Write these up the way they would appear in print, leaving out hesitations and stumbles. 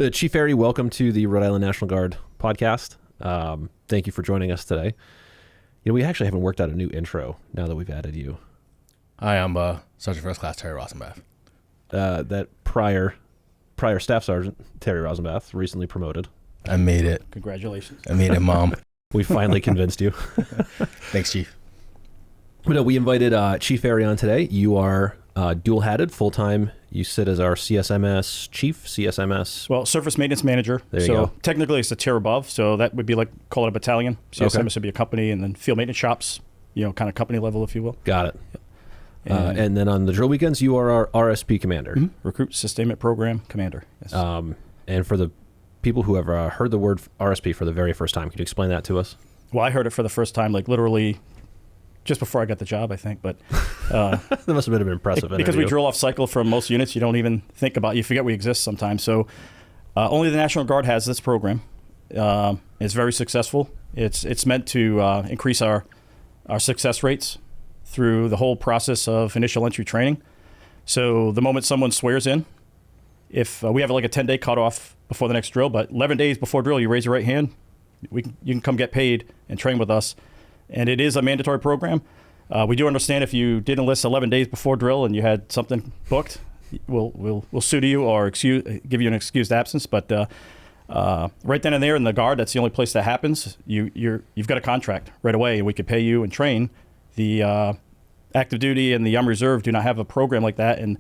Chief Feighery, welcome to the Rhode Island National Guard podcast. Thank you for joining us today. You know, we actually haven't worked out a new intro now that we've added you. Hi, I'm Sergeant First Class Terry Rajsombath. That prior Staff Sergeant Terry Rajsombath, recently promoted. I made it. Congratulations. I made it, Mom. We finally convinced you. Thanks, Chief. But we invited Chief Feighery on today. You are dual-hatted, full-time. You sit as our CSMS chief, CSMS. Well, Surface Maintenance Manager. There you go. Technically it's a tier above, so that would be like, call it a battalion. CSMS would be a company, and then field maintenance shops, you know, kind of company level, if you will. Got it. And then on the drill weekends, you are our RSP commander. Mm-hmm. Recruit Sustainment Program commander. Yes. And for the people who have heard the word RSP for the very first time, can you explain that to us? Well, I heard it for the first time, like literally just before I got the job, I think. But that must have been an impressive because interview. we drill off cycle from most units, you don't even think about, you forget we exist sometimes. So only the National Guard has this program. It's very successful. It's meant to increase our success rates through the whole process of initial entry training. So the moment someone swears in, if we have like a 10-day cutoff before the next drill, but 11 days before drill, you raise your right hand, you can come get paid and train with us. And it is a mandatory program. We do understand if you did enlist 11 days before drill and you had something booked, we'll sue to you or give you an excused absence. But right then and there in the Guard, that's the only place that happens. You've got a contract right away, and we could pay you and train. The active duty and the Army Reserve do not have a program like that, and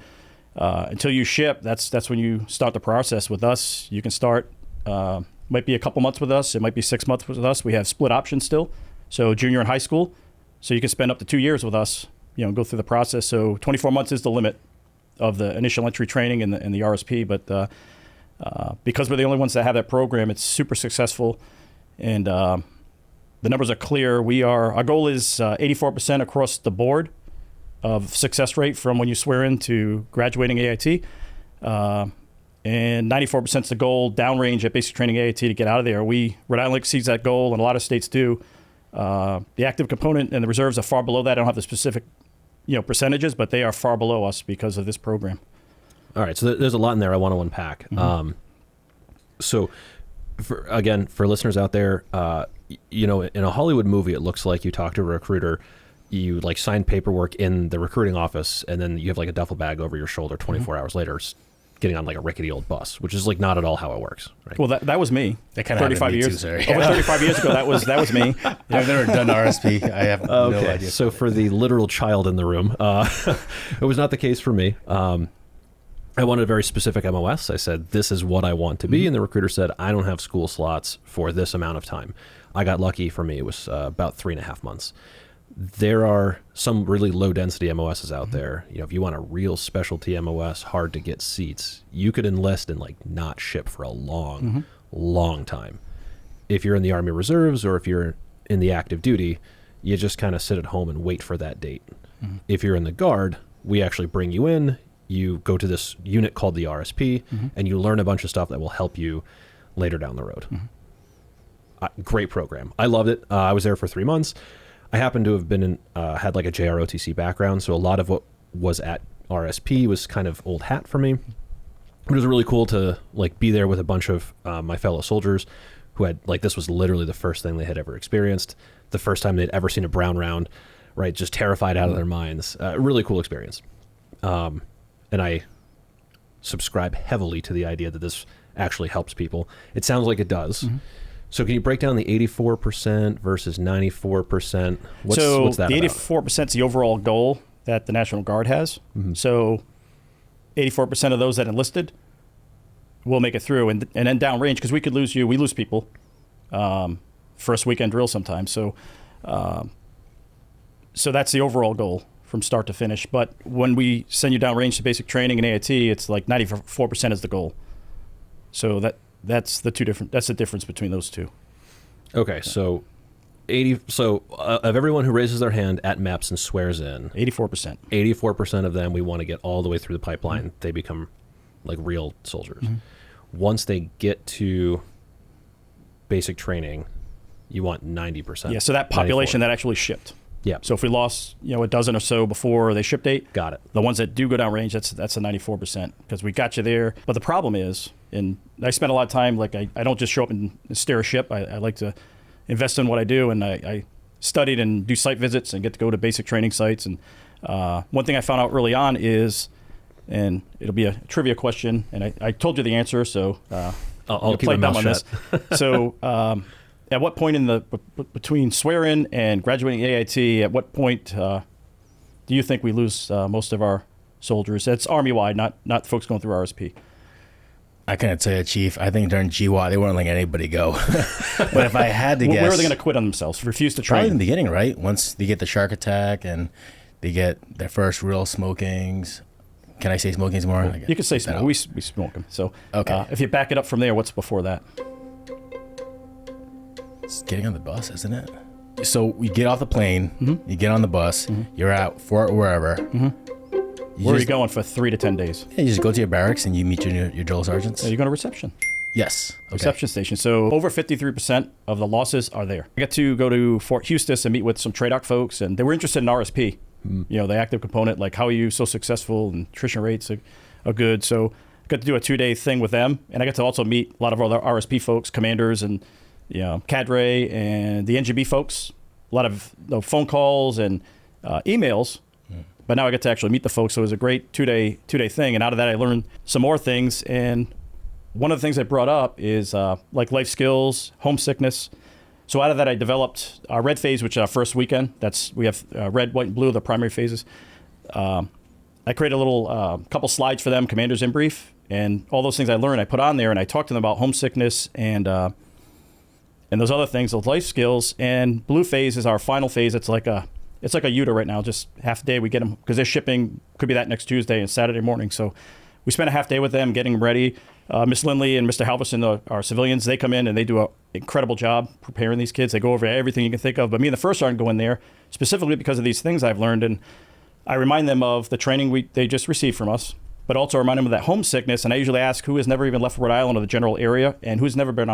until you ship, that's when you start the process. With us, you can start. Might be a couple months with us. It might be 6 months with us. We have split options still. So junior and high school, so you can spend up to 2 years with us, you know, go through the process. So 24 months is the limit of the initial entry training and the RSP. But because we're the only ones that have that program, it's super successful, and the numbers are clear. Our goal is 84% across the board of success rate from when you swear in to graduating AIT, and 94% is the goal downrange at basic training AIT to get out of there. Rhode Island exceeds that goal, and a lot of states do. The active component and the reserves are far below that. I don't have the specific, percentages, but they are far below us because of this program. All right, so there's a lot in there I want to unpack. Mm-hmm. So, for listeners out there, in a Hollywood movie, it looks like you talk to a recruiter, you like sign paperwork in the recruiting office, and then you have like a duffel bag over your shoulder 24 hours later, getting on like a rickety old bus, which is like not at all how it works. Right? Well, that was me. That kind of 35 years. Too, sorry. Over 35 years ago, that was me. I've never done RSP. I have no idea. So for the literal child in the room, it was not the case for me. I wanted a very specific MOS. I said, this is what I want to be. And the recruiter said, I don't have school slots for this amount of time. I got lucky. For me, it was about 3.5 months. There are some really low density MOSs out there. If you want a real specialty MOS, hard to get seats, you could enlist and like not ship for a long time. If you're in the Army Reserves or if you're in the active duty, you just kind of sit at home and wait for that date. If you're in the Guard, we actually bring you in, you go to this unit called the RSP, and you learn a bunch of stuff that will help you later down the road. Great program. I loved it. I was there for 3 months. I happened to have been had like a JROTC background, so a lot of what was at RSP was kind of old hat for me. It was really cool to like be there with a bunch of my fellow soldiers who had like, this was literally the first thing they had ever experienced, the first time they'd ever seen a brown round, right? Just terrified out of their minds. Really cool experience. And I subscribe heavily to the idea that this actually helps people. It sounds like it does. So can you break down the 84% versus 94%? What's that the about? 84% is the overall goal that the National Guard has. So 84% of those that enlisted will make it through, and then downrange, because we could lose you. We lose people first weekend drill sometimes. So that's the overall goal from start to finish. But when we send you downrange to basic training in AIT, it's like 94% is the goal. So that's the difference between those two. Okay, so of everyone who raises their hand at MEPS and swears in, 84% of them, we want to get all the way through the pipeline. They become like real soldiers. Once they get to basic training, you want 90%. Yeah, so that population 94. that actually shipped. Yeah. So if we lost, a dozen or so before they ship date, got it. The ones that do go down range, that's a 94%, because we got you there. But the problem is, And I spend a lot of time, like I don't just show up and steer a ship. I like to invest in what I do, and I studied and do site visits and get to go to basic training sites. And one thing I found out early on is, and it'll be a trivia question, and I told you the answer, so I'll keep my mouth shut. So at what point in the between swear-in and graduating AIT, at what point do you think we lose most of our soldiers? That's Army-wide, not folks going through RSP. I couldn't tell you, Chief. I think during GWAT, they weren't letting anybody go. But if I had to guess... Where are they going to quit on themselves? Refuse to train? Probably in the beginning, right? Once they get the shark attack and they get their first real smokings. Can I say smokings more? Well, you can say smoke. We smoke them. So okay. If you back it up from there, what's before that? It's getting on the bus, isn't it? So you get off the plane, Mm-hmm. you get on the bus, you're at Fort wherever. Mm-hmm. Where are you going for 3 to 10 days? Yeah, you just go to your barracks and you meet your drill sergeants. You're going to reception. Yes. Okay. Reception station. So over 53% of the losses are there. I got to go to Fort Eustis and meet with some TRADOC folks, and they were interested in RSP. You know, the active component, like how are you so successful, and attrition rates are good. So I got to do a 2-day thing with them, and I got to also meet a lot of other RSP folks, commanders, and cadre, and the NGB folks. A lot of phone calls and emails. But now I get to actually meet the folks, so it was a great two-day thing. And out of that, I learned some more things. And one of the things I brought up is like life skills, homesickness. So out of that, I developed our red phase, which is our first weekend. We have red, white, and blue, the primary phases. I created a little couple slides for them, commanders in brief, and all those things I learned, I put on there, and I talked to them about homesickness and those other things, those life skills. And blue phase is our final phase. It's like a UTA right now, just half a day. We get them because they're shipping, could be that next Tuesday and Saturday morning. So we spent a half day with them getting them ready. Miss Lindley and Mr. Halverson, our civilians, they come in and they do an incredible job preparing these kids. They go over everything you can think of. But me and the first sergeant go in there specifically because of these things I've learned. And I remind them of the training they just received from us, but also remind them of that homesickness. And I usually ask who has never even left Rhode Island or the general area and who's never been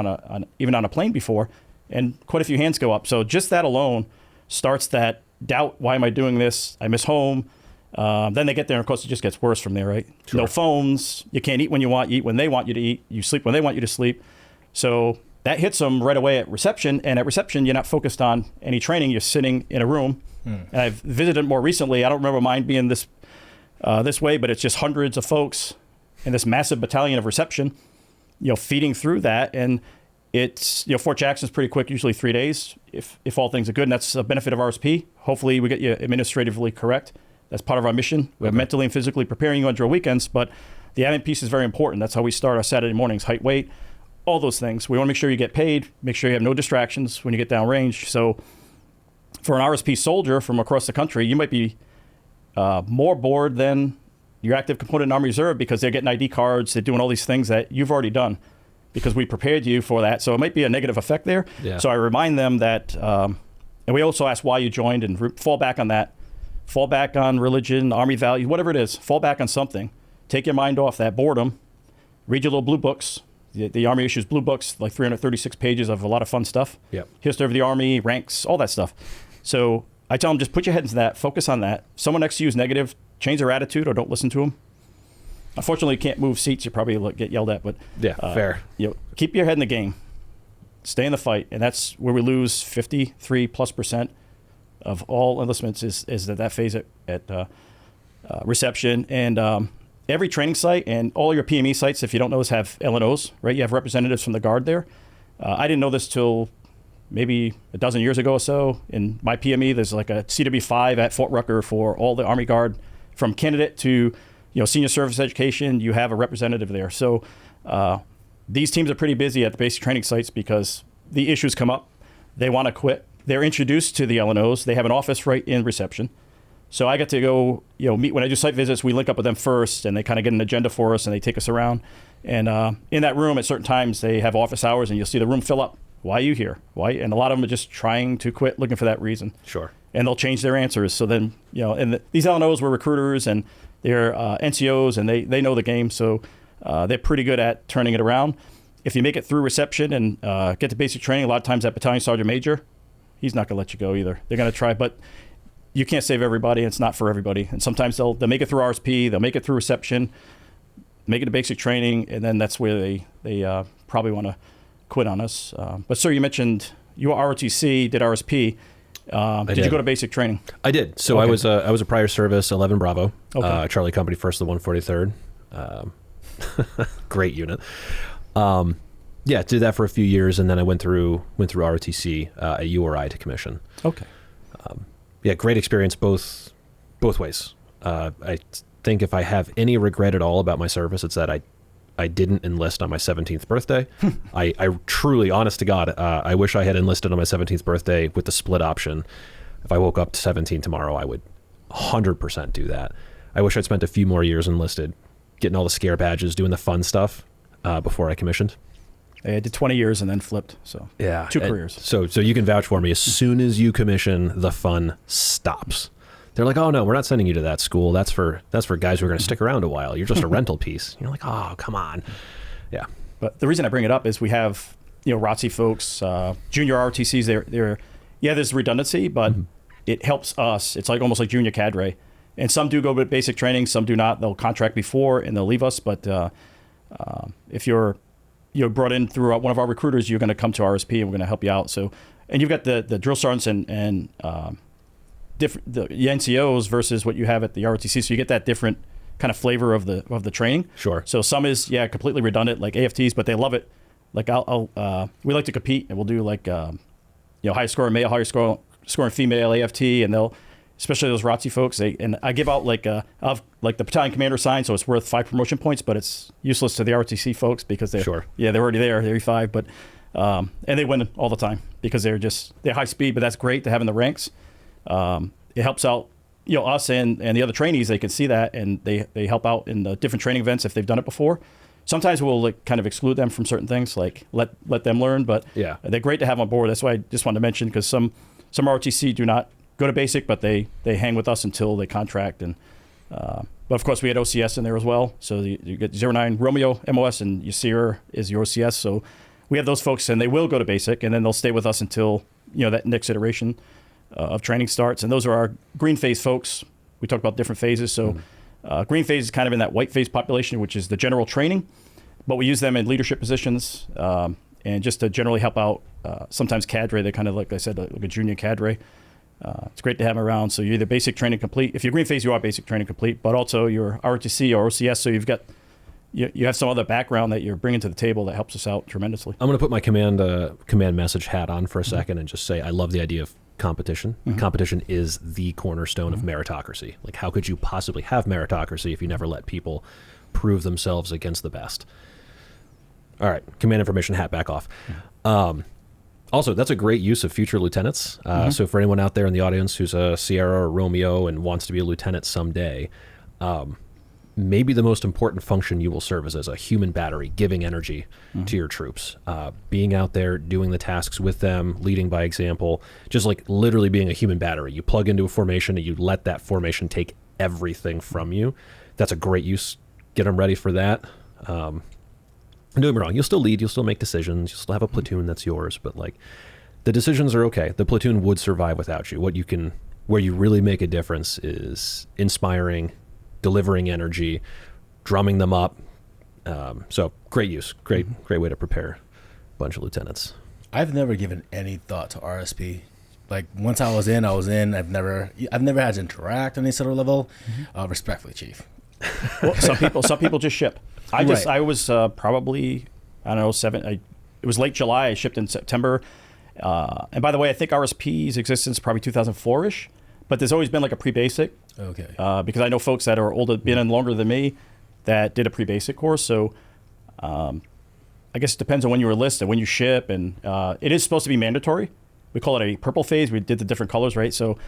even on a plane before. And quite a few hands go up. So just that alone starts that doubt. Why am I doing this? I miss home. Then they get there, and of course, it just gets worse from there, right? Sure. No phones. You can't eat when you want. You eat when they want you to eat. You sleep when they want you to sleep. So that hits them right away at reception. And at reception, you're not focused on any training. You're sitting in a room. And I've visited more recently. I don't remember mine being this way, but it's just hundreds of folks in this massive battalion of reception, feeding through that. And it's, Fort Jackson's pretty quick, usually 3 days, if all things are good. And that's a benefit of RSP. Hopefully we get you administratively correct. That's part of our mission. We're mentally and physically preparing you on drill weekends, but the admin piece is very important. That's how we start our Saturday mornings, height, weight, all those things. We want to make sure you get paid, make sure you have no distractions when you get downrange. So for an RSP soldier from across the country, you might be more bored than your active component in Army Reserve because they're getting ID cards, they're doing all these things that you've already done because we prepared you for that. So it might be a negative effect there. Yeah. So I remind them that, and we also ask why you joined and fall back on that. Fall back on religion, Army values, whatever it is. Fall back on something. Take your mind off that boredom. Read your little blue books. The Army issues blue books, like 336 pages of a lot of fun stuff. Yep. History of the Army, ranks, all that stuff. So I tell them, just put your head into that. Focus on that. Someone next to you is negative. Change their attitude or don't listen to them. Unfortunately, you can't move seats. You probably get yelled at. But yeah, fair. Keep your head in the game. Stay in the fight. And that's where we lose 53+% of all enlistments is that phase at reception. And every training site and all your PME sites, if you don't know this, have LNOs, right? You have representatives from the Guard there. I didn't know this till maybe a dozen years ago or so. In my PME, there's like a CW5 at Fort Rucker for all the Army Guard, from candidate to senior service education. You have a representative there. So these teams are pretty busy at the basic training sites because the issues come up. They want to quit. They're introduced to the LNOs. They have an office right in reception. So I get to go, meet when I do site visits. We link up with them first, and they kind of get an agenda for us, and they take us around. And in that room, at certain times, they have office hours, and you'll see the room fill up. Why are you here? Why? And a lot of them are just trying to quit, looking for that reason. Sure. And they'll change their answers. So then, these LNOs were recruiters, and they're NCOs, and they know the game. So they're pretty good at turning it around. If you make it through reception and get to basic training, a lot of times that battalion sergeant major, he's not going to let you go either. They're going to try, but you can't save everybody. It's not for everybody. And sometimes they'll make it through RSP. They'll make it through reception. make it a basic training, and then that's where they probably want to quit on us. But sir, you mentioned you were ROTC, did RSP. Did you go to basic training? I did. So Okay. I was a prior service 11 Bravo, Okay. Charlie Company, 1st of the 143rd. Great unit. Yeah, did that for a few years, and then I went through ROTC at URI to commission. Okay. Yeah, great experience both ways. I think if I have any regret at all about my service, it's that I didn't enlist on my 17th birthday. I truly, honest to God, I wish I had enlisted on my 17th birthday with the split option. If I woke up to 17 tomorrow, I would 100% do that. I wish I'd spent a few more years enlisted, getting all the scare badges, doing the fun stuff before I commissioned. I did 20 years and then flipped. So Yeah. 2 careers. So you can vouch for me. As soon as you commission, the fun stops. They're like, oh no, we're not sending you to that school. That's for guys who are going to stick around a while. You're just a rental piece. You're like, oh, come on. Yeah. But the reason I bring it up is we have, ROTC folks, junior ROTCs. They're there's redundancy, but it helps us. It's like almost like junior cadre. And some do go with basic training, some do not. They'll contract before and they'll leave us. But if you're brought in through one of our recruiters, you're going to come to RSP and we're going to help you out. So, and you've got the drill sergeants and different the NCOs versus what you have at the ROTC. So you get that different kind of flavor of the training. Sure. So some is completely redundant like AFTs, but they love it. Like we like to compete and we'll do like high scoring male, higher scoring female AFT, and they'll, especially those ROTC folks, and I give out like the battalion commander sign, so it's worth 5 promotion points, but it's useless to the ROTC folks because they're already there, they're E5, but and they win all the time because they're high speed, but that's great to have in the ranks. It helps out us and the other trainees. They can see that and they help out in the different training events if they've done it before. Sometimes we'll kind of exclude them from certain things, like let them learn, but they're great to have on board. That's why I just wanted to mention, because some ROTC do not go to basic, but they hang with us until they contract. And but of course we had OCS in there as well. So you get 09 Romeo MOS and your Sierra is your OCS. So we have those folks and they will go to basic and then they'll stay with us until that next iteration of training starts. And those are our green phase folks. We talked about different phases. So green phase is kind of in that white phase population, which is the general training, but we use them in leadership positions and just to generally help out. Sometimes cadre, they're kind of like I said, like a junior cadre. It's great to have them around. So you're either basic training complete. If you're green phase, you are basic training complete, but also you're ROTC or OCS. So you've got you have some other background that you're bringing to the table that helps us out tremendously. I'm going to put my command message hat on for a second and just say I love the idea of competition. Competition is the cornerstone of meritocracy. Like, how could you possibly have meritocracy if you never let people prove themselves against the best? All right, command information hat back off. Also, that's a great use of future lieutenants. So for anyone out there in the audience who's a Sierra or Romeo and wants to be a lieutenant someday, maybe the most important function you will serve is as a human battery, giving energy to your troops. Being out there, doing the tasks with them, leading by example, just like literally being a human battery. You plug into a formation and you let that formation take everything from you. That's a great use. Get them ready for that. Don't get me wrong, you'll still lead, you'll still make decisions, you'll still have a platoon that's yours, but like the decisions are okay. The platoon would survive without you. Where you really make a difference is inspiring, delivering energy, drumming them up. So great use, great way to prepare a bunch of lieutenants. I've never given any thought to RSP. Like once I was in. I've never had to interact on any sort of level. Respectfully, Chief. Well, some people just ship. I was probably, I don't know, it was late July. I shipped in September. And by the way, I think RSP's existence is probably 2004-ish, but there's always been like a pre-basic. Okay. Because I know folks that are older, been in longer than me, that did a pre-basic course. So I guess it depends on when you enlist, when you ship, and it is supposed to be mandatory. We call it a purple phase. We did the different colors, right? So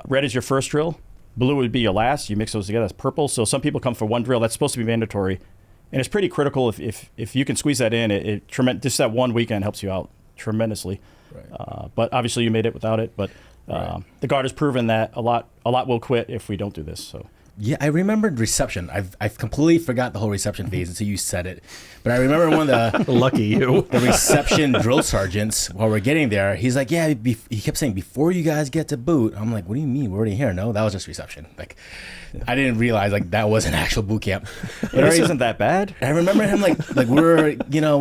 red is your first drill. Blue would be your last. You mix those together, that's purple. So some people come for one drill. That's supposed to be mandatory. And it's pretty critical if you can squeeze that in. Just that one weekend helps you out tremendously. Right. But obviously you made it without it. But the Guard has proven that a lot will quit if we don't do this. So Yeah, I remembered reception. I've completely forgot the whole reception phase until you said it. But I remember one of the Lucky you. the reception drill sergeants, while we're getting there, he's like, yeah, he kept saying, before you guys get to boot. I'm like, what do you mean? We're already here. No, that was just reception. Like, I didn't realize like that was an actual boot camp. But This isn't that bad. I remember him like we're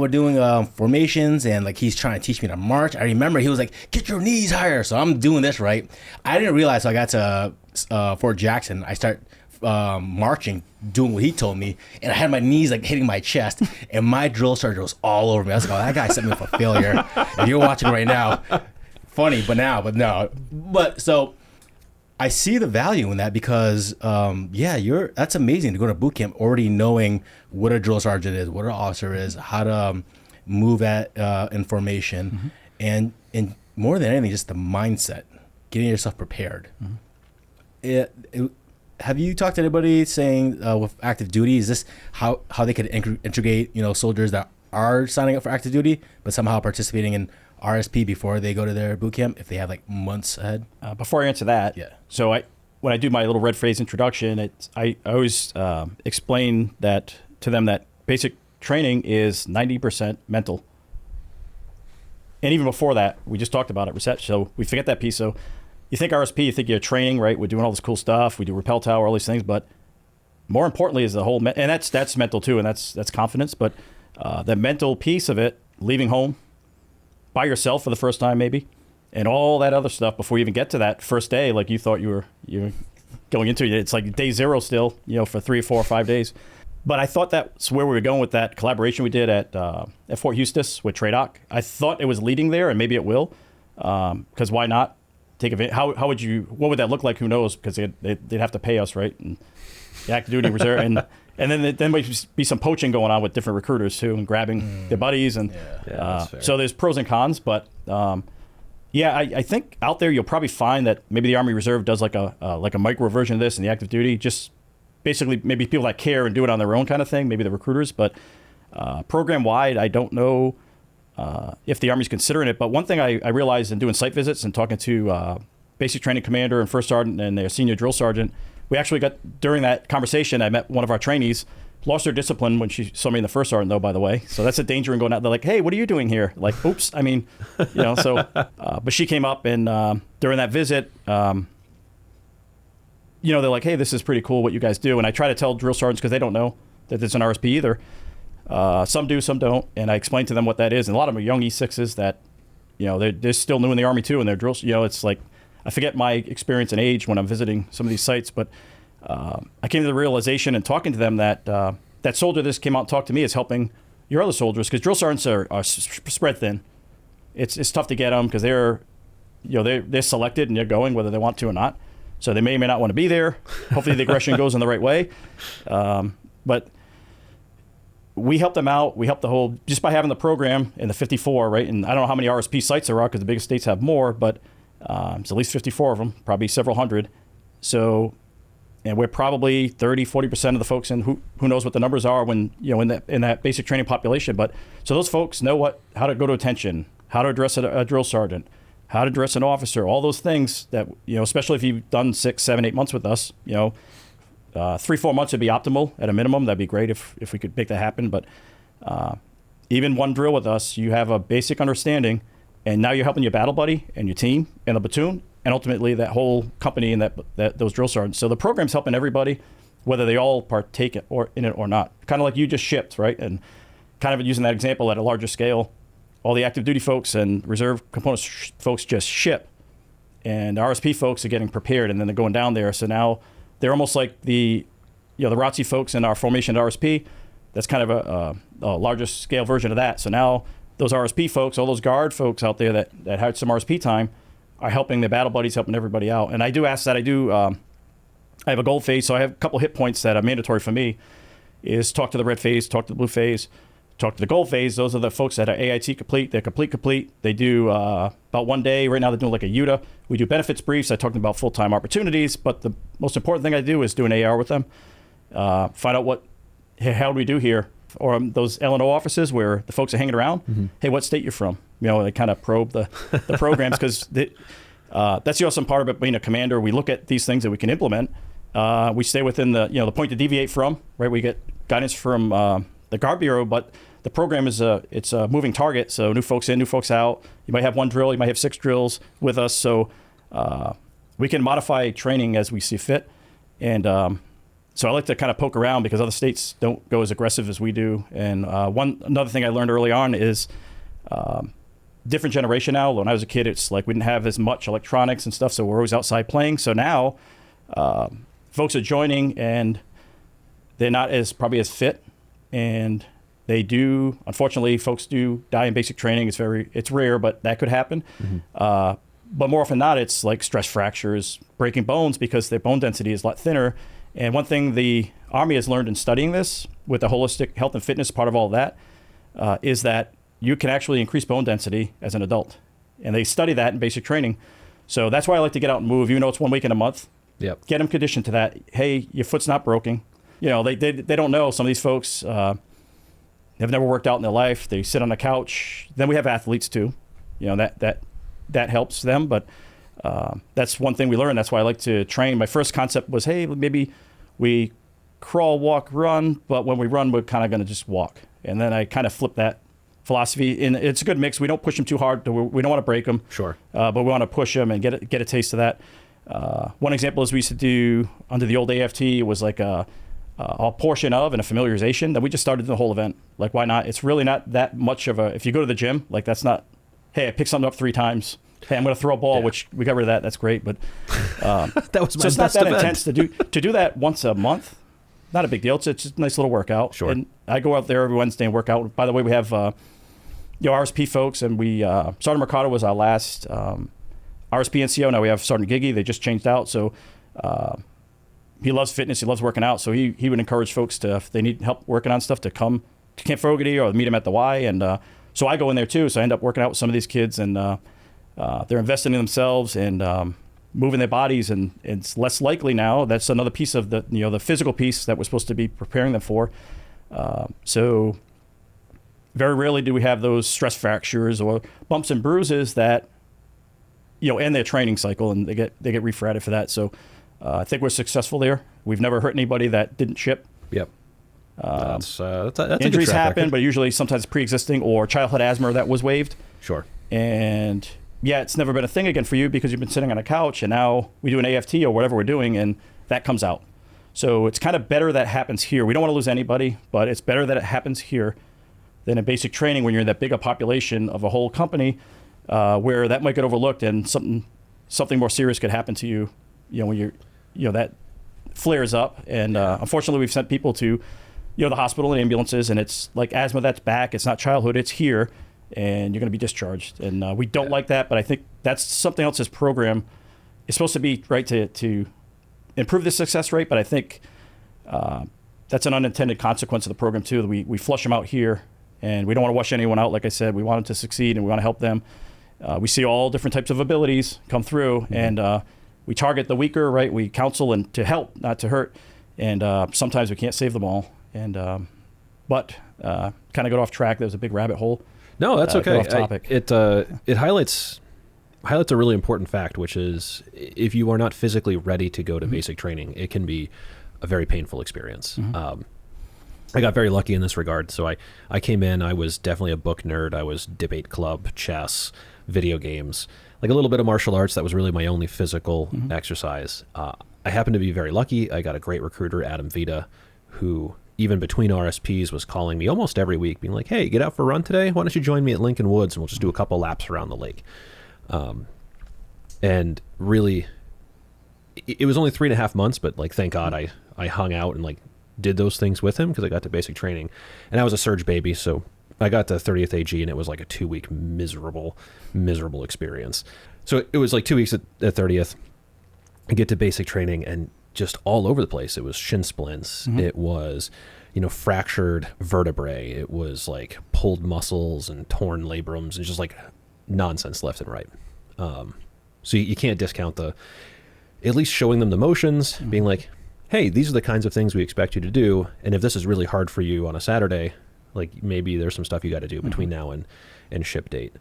doing formations, and like he's trying to teach me to march. I remember he was like, get your knees higher. So I'm doing this right. I didn't realize. So I got to Fort Jackson. I start marching, doing what he told me, and I had my knees like hitting my chest, and my drill sergeant was all over me. I was like, oh, that guy set me up for failure. If you're watching right now, funny, but so I see the value in that because that's amazing to go to boot camp already knowing what a drill sergeant is, what an officer is, how to move at information, and more than anything, just the mindset, getting yourself prepared. Have you talked to anybody saying with active duty, is this how they could integrate soldiers that are signing up for active duty but somehow participating in RSP before they go to their boot camp if they have like months ahead? Before I answer that, so when I do my little red phrase introduction, I always explain that to them that basic training is 90% mental. And even before that, we just talked about it, reset. So we forget that piece. So you think RSP, you think you're training, right? We're doing all this cool stuff. We do rappel tower, all these things. But more importantly is the whole, and that's mental too, and that's confidence. But the mental piece of it, leaving home by yourself for the first time maybe, and all that other stuff before you even get to that first day, like you thought you were going into it. It's like day zero still, for 3 or 4 or 5 days. But I thought that's where we were going with that collaboration we did at Fort Eustis with TRADOC. I thought it was leading there, and maybe it will, because why not take advantage? What would that look like? Who knows? Because they'd have to pay us, right? And the active duty reserve, and then might be some poaching going on with different recruiters too, and grabbing their buddies, and so there's pros and cons. But I think out there you'll probably find that maybe the Army Reserve does like a micro version of this in the active duty, just basically maybe people that care and do it on their own kind of thing, maybe the recruiters. But program wide, I don't know if the Army's considering it. But one thing I realized in doing site visits and talking to basic training commander and first sergeant and their senior drill sergeant, we actually got, during that conversation, I met one of our trainees, lost her discipline when she saw me in the first sergeant, though, by the way. So that's a danger in going out. They're like, hey, what are you doing here? Like, oops. I mean, but she came up, and during that visit, they're like, hey, this is pretty cool what you guys do. And I try to tell drill sergeants, because they don't know that it's an RSP either. Some do, some don't. And I explain to them what that is. And a lot of them are young E6s that, they're still new in the Army too, and they're drills. It's like, I forget my experience and age when I'm visiting some of these sites, but I came to the realization and talking to them that that soldier that came out and talked to me is helping your other soldiers, because drill sergeants are spread thin. It's tough to get them because they're selected and they're going whether they want to or not. So they may or may not want to be there. Hopefully the aggression goes in the right way. But we helped them out. We helped the whole, just by having the program in the 54, right? And I don't know how many RSP sites there are because the biggest states have more, but it's at least 54 of them, probably several hundred. So, and we're probably 30, 40% of the folks in who knows what the numbers are when, in that basic training population. But so those folks know how to go to attention, how to address a drill sergeant, how to address an officer, all those things that, especially if you've done 6, 7, 8 months with us, 3, 4 months would be optimal at a minimum. That'd be great if we could make that happen. But even one drill with us, you have a basic understanding, and now you're helping your battle buddy and your team and the platoon, and ultimately that whole company and those drill sergeants. So the program's helping everybody, whether they all partake in it or not. Kind of like you just shipped, right? And kind of using that example at a larger scale, all the active duty folks and reserve components folks just ship, and the RSP folks are getting prepared, and then they're going down there. So now they're almost like the ROTC folks in our formation at RSP. That's kind of a larger scale version of that. So now those RSP folks, all those guard folks out there that had some RSP time, are helping their battle buddies, helping everybody out. And I do ask that. I have a gold phase, so I have a couple hit points that are mandatory for me, is talk to the red phase, talk to the blue phase, talk to the gold phase. Those are the folks that are AIT complete. They're complete. They do about 1 day. Right now they're doing like a UTA. We do benefits briefs. I talk to them about full-time opportunities, but the most important thing I do is do an AR with them. Find out how do we do here? Or those L&O offices where the folks are hanging around. Mm-hmm. Hey, what state you're from? They kind of probe the programs, because that's the awesome part about being a commander. We look at these things that we can implement, We stay within the point to deviate from, right? We get guidance from the Guard Bureau, but the program is it's a moving target. So new folks in, new folks out. You might have one drill, you might have 6 drills with us. So we can modify training as we see fit. And so I like to kind of poke around because other states don't go as aggressive as we do. And another thing I learned early on is different generation now. When I was a kid, it's like we didn't have as much electronics and stuff, so we're always outside playing. So now folks are joining and they're not probably as fit, and they do, unfortunately, folks do die in basic training. It's rare, but that could happen. But more often than not, it's like stress fractures, breaking bones because their bone density is a lot thinner. And one thing the Army has learned in studying this with the holistic health and fitness part of all of that is that you can actually increase bone density as an adult. And they study that in basic training. So that's why I like to get out and move, even though it's 1 week in a month. Yep. Get them conditioned to that. Hey, your foot's not broken. You know, they don't know. Some of these folks have never worked out in their life. They sit on a couch. Then we have athletes too. You know, that helps them. But that's one thing we learned. That's why I like to train. My first concept was, hey, maybe we crawl, walk, run. But when we run, we're kind of going to just walk. And then I kind of flipped that philosophy. And it's a good mix. We don't push them too hard. We don't want to break them. Sure. But we want to push them and get a taste of that. One example is we used to do under the old AFT, it was like a portion of and a familiarization that we just started the whole event. Like, why not? It's really not that much of if you go to the gym, like that's not, hey, I picked something up 3 times. Hey, I'm going to throw a ball, which we got rid of that. That's great. But that was my so it's not best that event. intense to do that once a month. Not a big deal. It's just a nice little workout. Sure. And I go out there every Wednesday and work out. By the way, we have RSP folks, and we Sergeant Mercado was our last RSP NCO. Now we have Sergeant Giggy. They just changed out. So he loves fitness. He loves working out. So he would encourage folks to, if they need help working on stuff, to come to Camp Fogarty or meet him at the Y. And so I go in there too. So I end up working out with some of these kids, and they're investing in themselves and moving their bodies. And it's less likely now. That's another piece of the physical piece that we're supposed to be preparing them for. So very rarely do we have those stress fractures or bumps and bruises that end their training cycle, and they get refratted for that. So I think we're successful there. We've never hurt anybody that didn't ship. Yep. That's injuries happen, but usually sometimes pre-existing or childhood asthma that was waived. Sure. And yeah, it's never been a thing again for you because you've been sitting on a couch, and now we do an AFT or whatever we're doing, and that comes out. So it's kind of better that happens here. We don't want to lose anybody, but it's better that it happens here than in basic training when you're in that bigger population of a whole company, where that might get overlooked and something more serious could happen to you. When that flares up. And unfortunately, we've sent people to the hospital and ambulances, and it's like asthma that's back. It's not childhood. It's here, and you're going to be discharged. And we don't like that, but I think that's something else this program is supposed to be, right, to improve the success rate. But I think that's an unintended consequence of the program too. That we flush them out here, and we don't want to wash anyone out. Like I said, we want them to succeed, and we want to help them. We see all different types of abilities come through, and we target the weaker, right? We counsel and to help, not to hurt. And sometimes we can't save them all. And but kind of got off track. There's a big rabbit hole. No, that's okay. Off topic. It highlights a really important fact, which is if you are not physically ready to go to basic training, it can be a very painful experience. I got very lucky in this regard. So I came in, I was definitely a book nerd. I was debate club, chess, video games, like a little bit of martial arts. That was really my only physical exercise. I happened to be very lucky. I got a great recruiter, Adam Vita, who even between RSPs was calling me almost every week, being like, hey, get out for a run today? Why don't you join me at Lincoln Woods and we'll just do a couple laps around the lake. And really, it was only 3.5 months, but like, thank God I hung out and like did those things with him because I got to basic training. And I was a surge baby, so I got to 30th AG and it was like a 2-week miserable experience. So it was like 2 weeks at 30th. I get to basic training and just all over the place. It was shin splints. It was, fractured vertebrae. It was like pulled muscles and torn labrums and just like nonsense left and right. So you can't discount at least showing them the motions, being like, hey, these are the kinds of things we expect you to do. And if this is really hard for you on a Saturday, like maybe there's some stuff you got to do between now and ship date.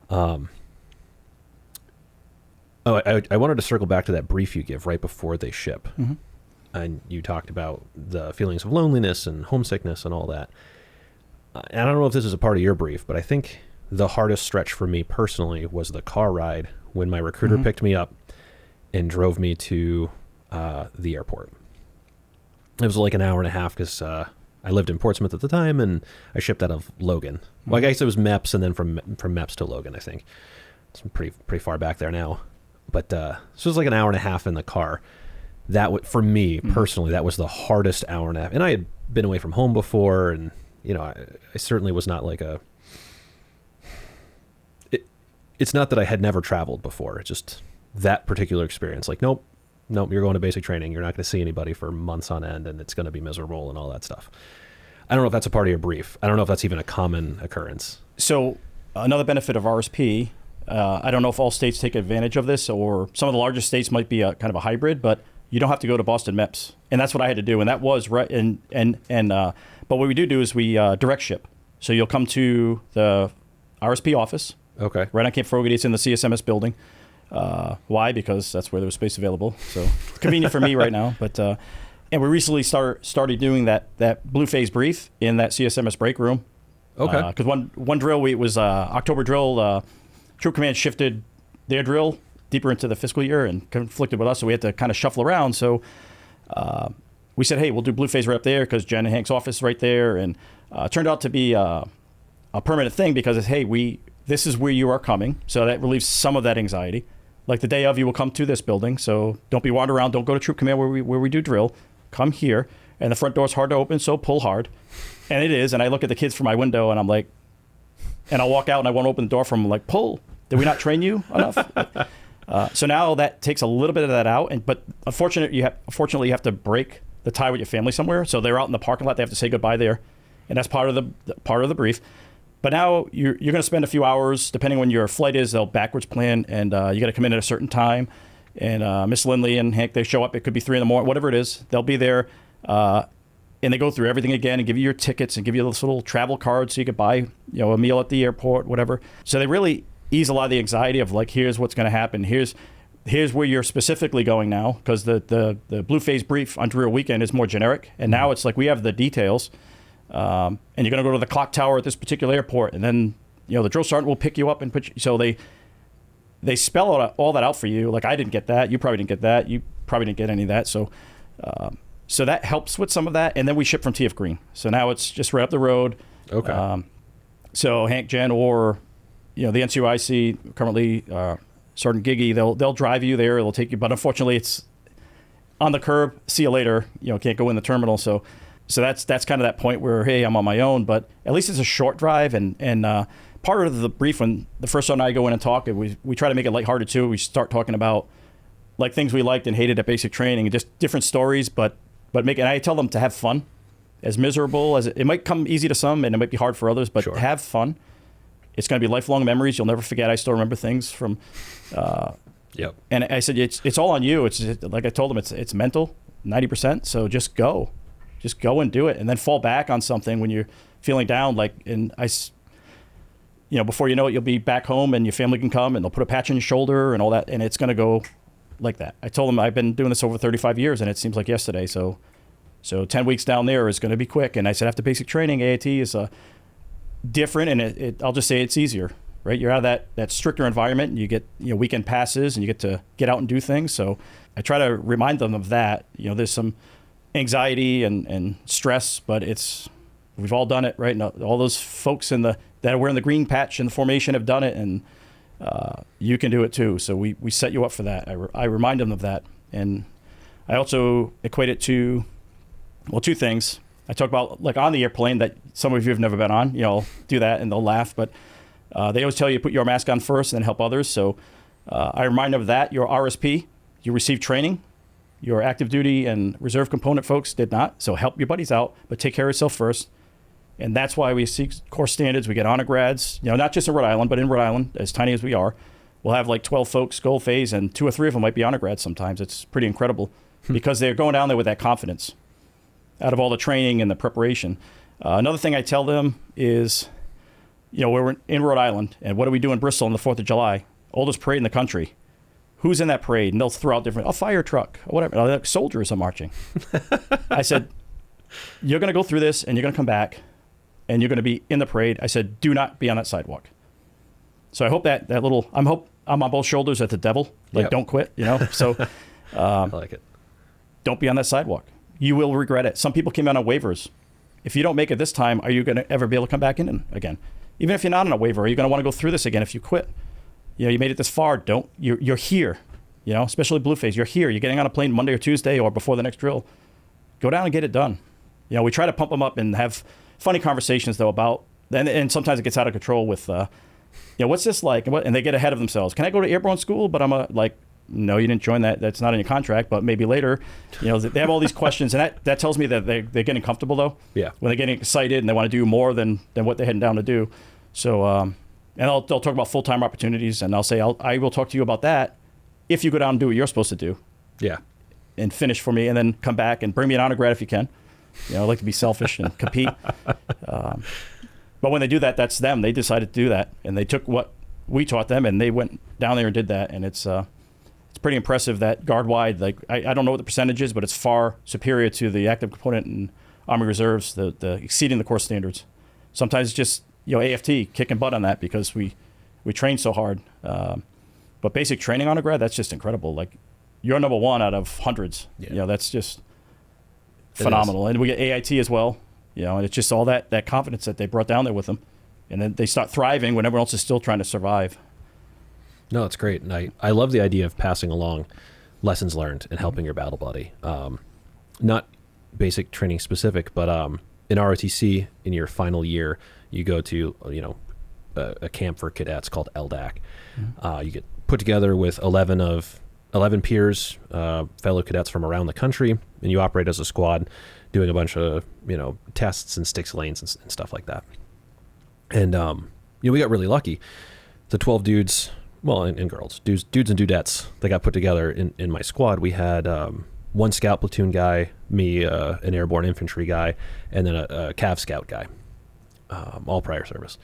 I wanted to circle back to that brief you give right before they ship. and you talked about the feelings of loneliness and homesickness and all that. And I don't know if this is a part of your brief, but I think the hardest stretch for me personally was the car ride when my recruiter picked me up and drove me to the airport. It was like an hour and a half because I lived in Portsmouth at the time, and I shipped out of Logan. Well, I guess it was MEPS, and then from MEPS to Logan, I think. It's pretty far back there now. But so it was like an hour and a half in the car. That for me personally, that was the hardest hour and a half. And I had been away from home before, and I certainly was not like it's not that I had never traveled before. It's just that particular experience. Like, nope, you're going to basic training. You're not going to see anybody for months on end, and it's going to be miserable and all that stuff. I don't know if that's a part of your brief. I don't know if that's even a common occurrence. So another benefit of RSP, I don't know if all states take advantage of this, or some of the largest states might be a kind of a hybrid, but you don't have to go to Boston MEPS. And that's what I had to do. And that was right. But what we do is we direct ship. So you'll come to the RSP office. Okay. Right on Cape Fogarty. It's in the CSMS building. Why? Because that's where there was space available. So it's convenient for me right now. But and we recently started doing that blue phase brief in that CSMS break room. Okay. Because one drill, it was October drill. Troop Command shifted their drill deeper into the fiscal year and conflicted with us, so we had to kind of shuffle around. So we said, hey, we'll do blue phase right up there because Jen and Hank's office is right there. And it turned out to be a permanent thing because it's, hey, this is where you are coming. So that relieves some of that anxiety. Like the day of, you will come to this building. So don't be wandering around. Don't go to Troop Command where we do drill. Come here. And the front door's hard to open, so pull hard. And it is. And I look at the kids from my window and I'm like, and I'll walk out and I won't open the door from them, like, pull. Did we not train you enough? So now that takes a little bit of that out. But unfortunately, you have to break the tie with your family somewhere. So they're out in the parking lot. They have to say goodbye there. And that's part of the brief. But now you're going to spend a few hours, depending on when your flight is, they'll backwards plan, and you got to come in at a certain time. And Miss Lindley and Hank, they show up. It could be 3 a.m, whatever it is. They'll be there, and they go through everything again and give you your tickets and give you this little travel card so you could buy, a meal at the airport, whatever. So they really ease a lot of the anxiety of like, here's what's going to happen. Here's where you're specifically going now, because the blue phase brief on drill weekend is more generic, and now it's like we have the details. And you're going to go to the clock tower at this particular airport, and then the drill sergeant will pick you up and put you. So they spell all that out for you. Like, I didn't get that. You probably didn't get that. You probably didn't get any of that. So so that helps with some of that. And then we ship from TF Green. So now it's just right up the road. Okay. So Hank, Jen, or the NCOIC currently Sergeant Giggy, they'll drive you there. They'll take you, but unfortunately it's on the curb. See you later. Can't go in the terminal. So that's kind of that point where, hey, I'm on my own, but at least it's a short drive. And part of the brief, when the first time I go in and talk, we try to make it lighthearted too. We start talking about like things we liked and hated at basic training and just different stories, but and I tell them to have fun. As miserable as it might come easy to some and it might be hard for others, but Sure. Have fun. It's going to be lifelong memories. You'll never forget. I still remember things from, Yep. And I said, it's all on you. It's just, like I told them, it's mental, 90%. So just go and do it, and then fall back on something when you're feeling down. Before you know it, you'll be back home and your family can come and they'll put a patch on your shoulder and all that, and it's going to go like that. I told them I've been doing this over 35 years and it seems like yesterday. So 10 weeks down there is going to be quick. And I said, after basic training, AAT is different, and I'll just say it's easier, right? You're out of that stricter environment, and you get weekend passes, and you get to get out and do things. So I try to remind them of that. There's some anxiety and stress, but we've all done it, right? And all those folks that are wearing the green patch in the formation have done it, and you can do it too. So we set you up for that. I remind them of that, and I also equate it to, well, 2 things. I talk about like on the airplane that some of you have never been on. Do that and they'll laugh, but they always tell you to put your mask on first and then help others. So I remind them of that. Your RSP, you received training. Your active duty and reserve component folks did not. So help your buddies out, but take care of yourself first. And that's why we seek course standards. We get honor grads, not just in Rhode Island, but in Rhode Island, as tiny as we are, we'll have like 12 folks gold phase, and 2 or 3 of them might be honor grads sometimes. It's pretty incredible because they're going down there with that confidence out of all the training and the preparation. Another thing I tell them is, we're in Rhode Island, and what do we do in Bristol on the 4th of July? Oldest parade in the country. who's in that parade? And they'll throw out different, a fire truck or whatever. Like soldiers are marching. I said, you're going to go through this and you're going to come back and you're going to be in the parade. I said, do not be on that sidewalk. So I hope that little, I'm on both shoulders at the devil. Like, Yep. don't quit, you know? So I like it. don't be on that sidewalk. You will regret it. Some people came out on waivers. If you don't make it this time, are you going to ever be able to come back in again? Even if you're not on a waiver, are you going to want to go through this again if you quit? You know, you made it this far. You're here, you know, especially Blueface. You're here. You're getting on a plane Monday or Tuesday or before the next drill. Go down and get it done. You know, we try to pump them up and have funny conversations, though, about, and sometimes it gets out of control with, you know, what's this like? And they get ahead of themselves. Can I go to airborne school? But I'm like, no, you didn't join that. That's not in your contract, but maybe later. You know, they have all these questions, and that tells me that they're getting comfortable, though. Yeah. When they're getting excited and they want to do more than what they're heading down to do. So, and they'll talk about full-time opportunities, and I'll say, I will talk to you about that if you go down and do what you're supposed to do. Yeah. And finish for me, and then come back and bring me an honor grad if you can. You know, I like to be selfish and compete. But when they do that, that's them. They decided to do that, and they took what we taught them, and they went down there and did that, and it's pretty impressive that guard-wide, like, I don't know what the percentage is, but it's far superior to the active component in Army Reserves, the exceeding the course standards. Sometimes it's just, you know, AFT, kicking butt on that because we train so hard. But basic training honor grad, that's just incredible. Like, you're number one out of hundreds. Yeah. You know, that's just phenomenal. And we get AIT as well, you know, and it's just all that confidence that they brought down there with them. And then they start thriving when everyone else is still trying to survive. No, it's great. And I love the idea of passing along lessons learned and helping your battle buddy. Not basic training specific, but in ROTC, in your final year, you go to, you know, a camp for cadets called LDAC. Mm-hmm. You get put together with 11 peers, fellow cadets from around the country, and you operate as a squad doing a bunch of, you know, tests and sticks lanes and stuff like that. And, you know, we got really lucky. The 12 dudes, well, and girls, dudes and dudettes that got put together in my squad, we had one scout platoon guy, me, an airborne infantry guy, and then a Cav scout guy, all prior service.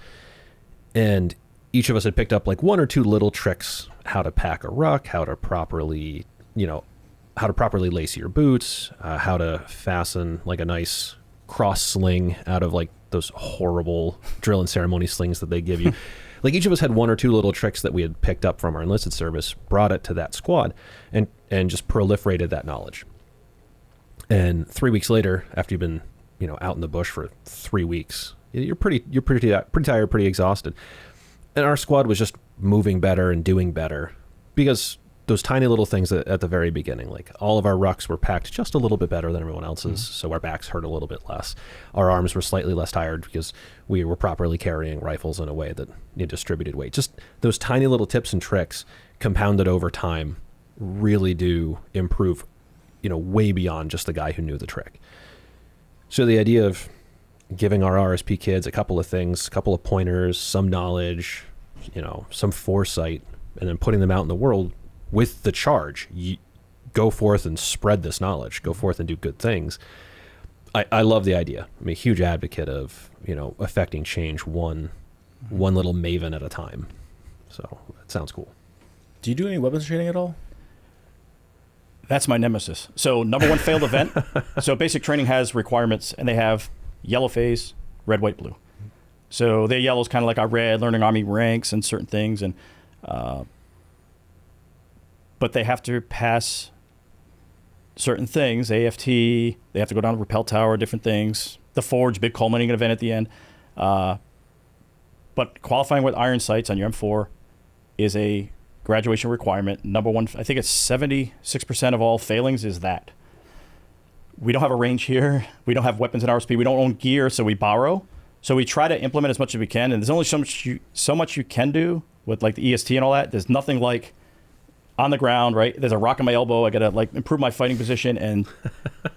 And each of us had picked up like one or two little tricks, how to pack a ruck, how to properly lace your boots, how to fasten like a nice cross sling out of like those horrible drill and ceremony slings that they give you. Like, each of us had one or two little tricks that we had picked up from our enlisted service, brought it to that squad, and just proliferated that knowledge. And 3 weeks later, after you've been, you know, out in the bush for 3 weeks, you're pretty tired, pretty exhausted. And our squad was just moving better and doing better because those tiny little things at the very beginning, like all of our rucks were packed just a little bit better than everyone else's, so our backs hurt a little bit less. Our arms were slightly less tired because we were properly carrying rifles in a way that distributed weight. Just those tiny little tips and tricks compounded over time really do improve, you know, way beyond just the guy who knew the trick. So the idea of giving our RSP kids a couple of things, a couple of pointers, some knowledge, you know, some foresight, and then putting them out in the world with the charge, go forth and spread this knowledge, go forth and do good things. I love the idea. I'm a huge advocate of, you know, affecting change one little maven at a time. So it sounds cool. Do you do any weapons training at all? That's my nemesis. So number one failed event. So basic training has requirements, and they have yellow phase, red, white, blue. So their yellow is kind of like our red, learning Army ranks and certain things, and but they have to pass certain things, AFT, they have to go down to rappel tower, different things, the forge, big culminating event at the end. But qualifying with iron sights on your M4 is a graduation requirement. Number one, I think it's 76% of all failings is that. We don't have a range here. We don't have weapons in RSP. We don't own gear, so we borrow. So we try to implement as much as we can, and there's only so much you can do with like the EST and all that. There's nothing like on the ground, right? There's a rock in my elbow. I got to like improve my fighting position, and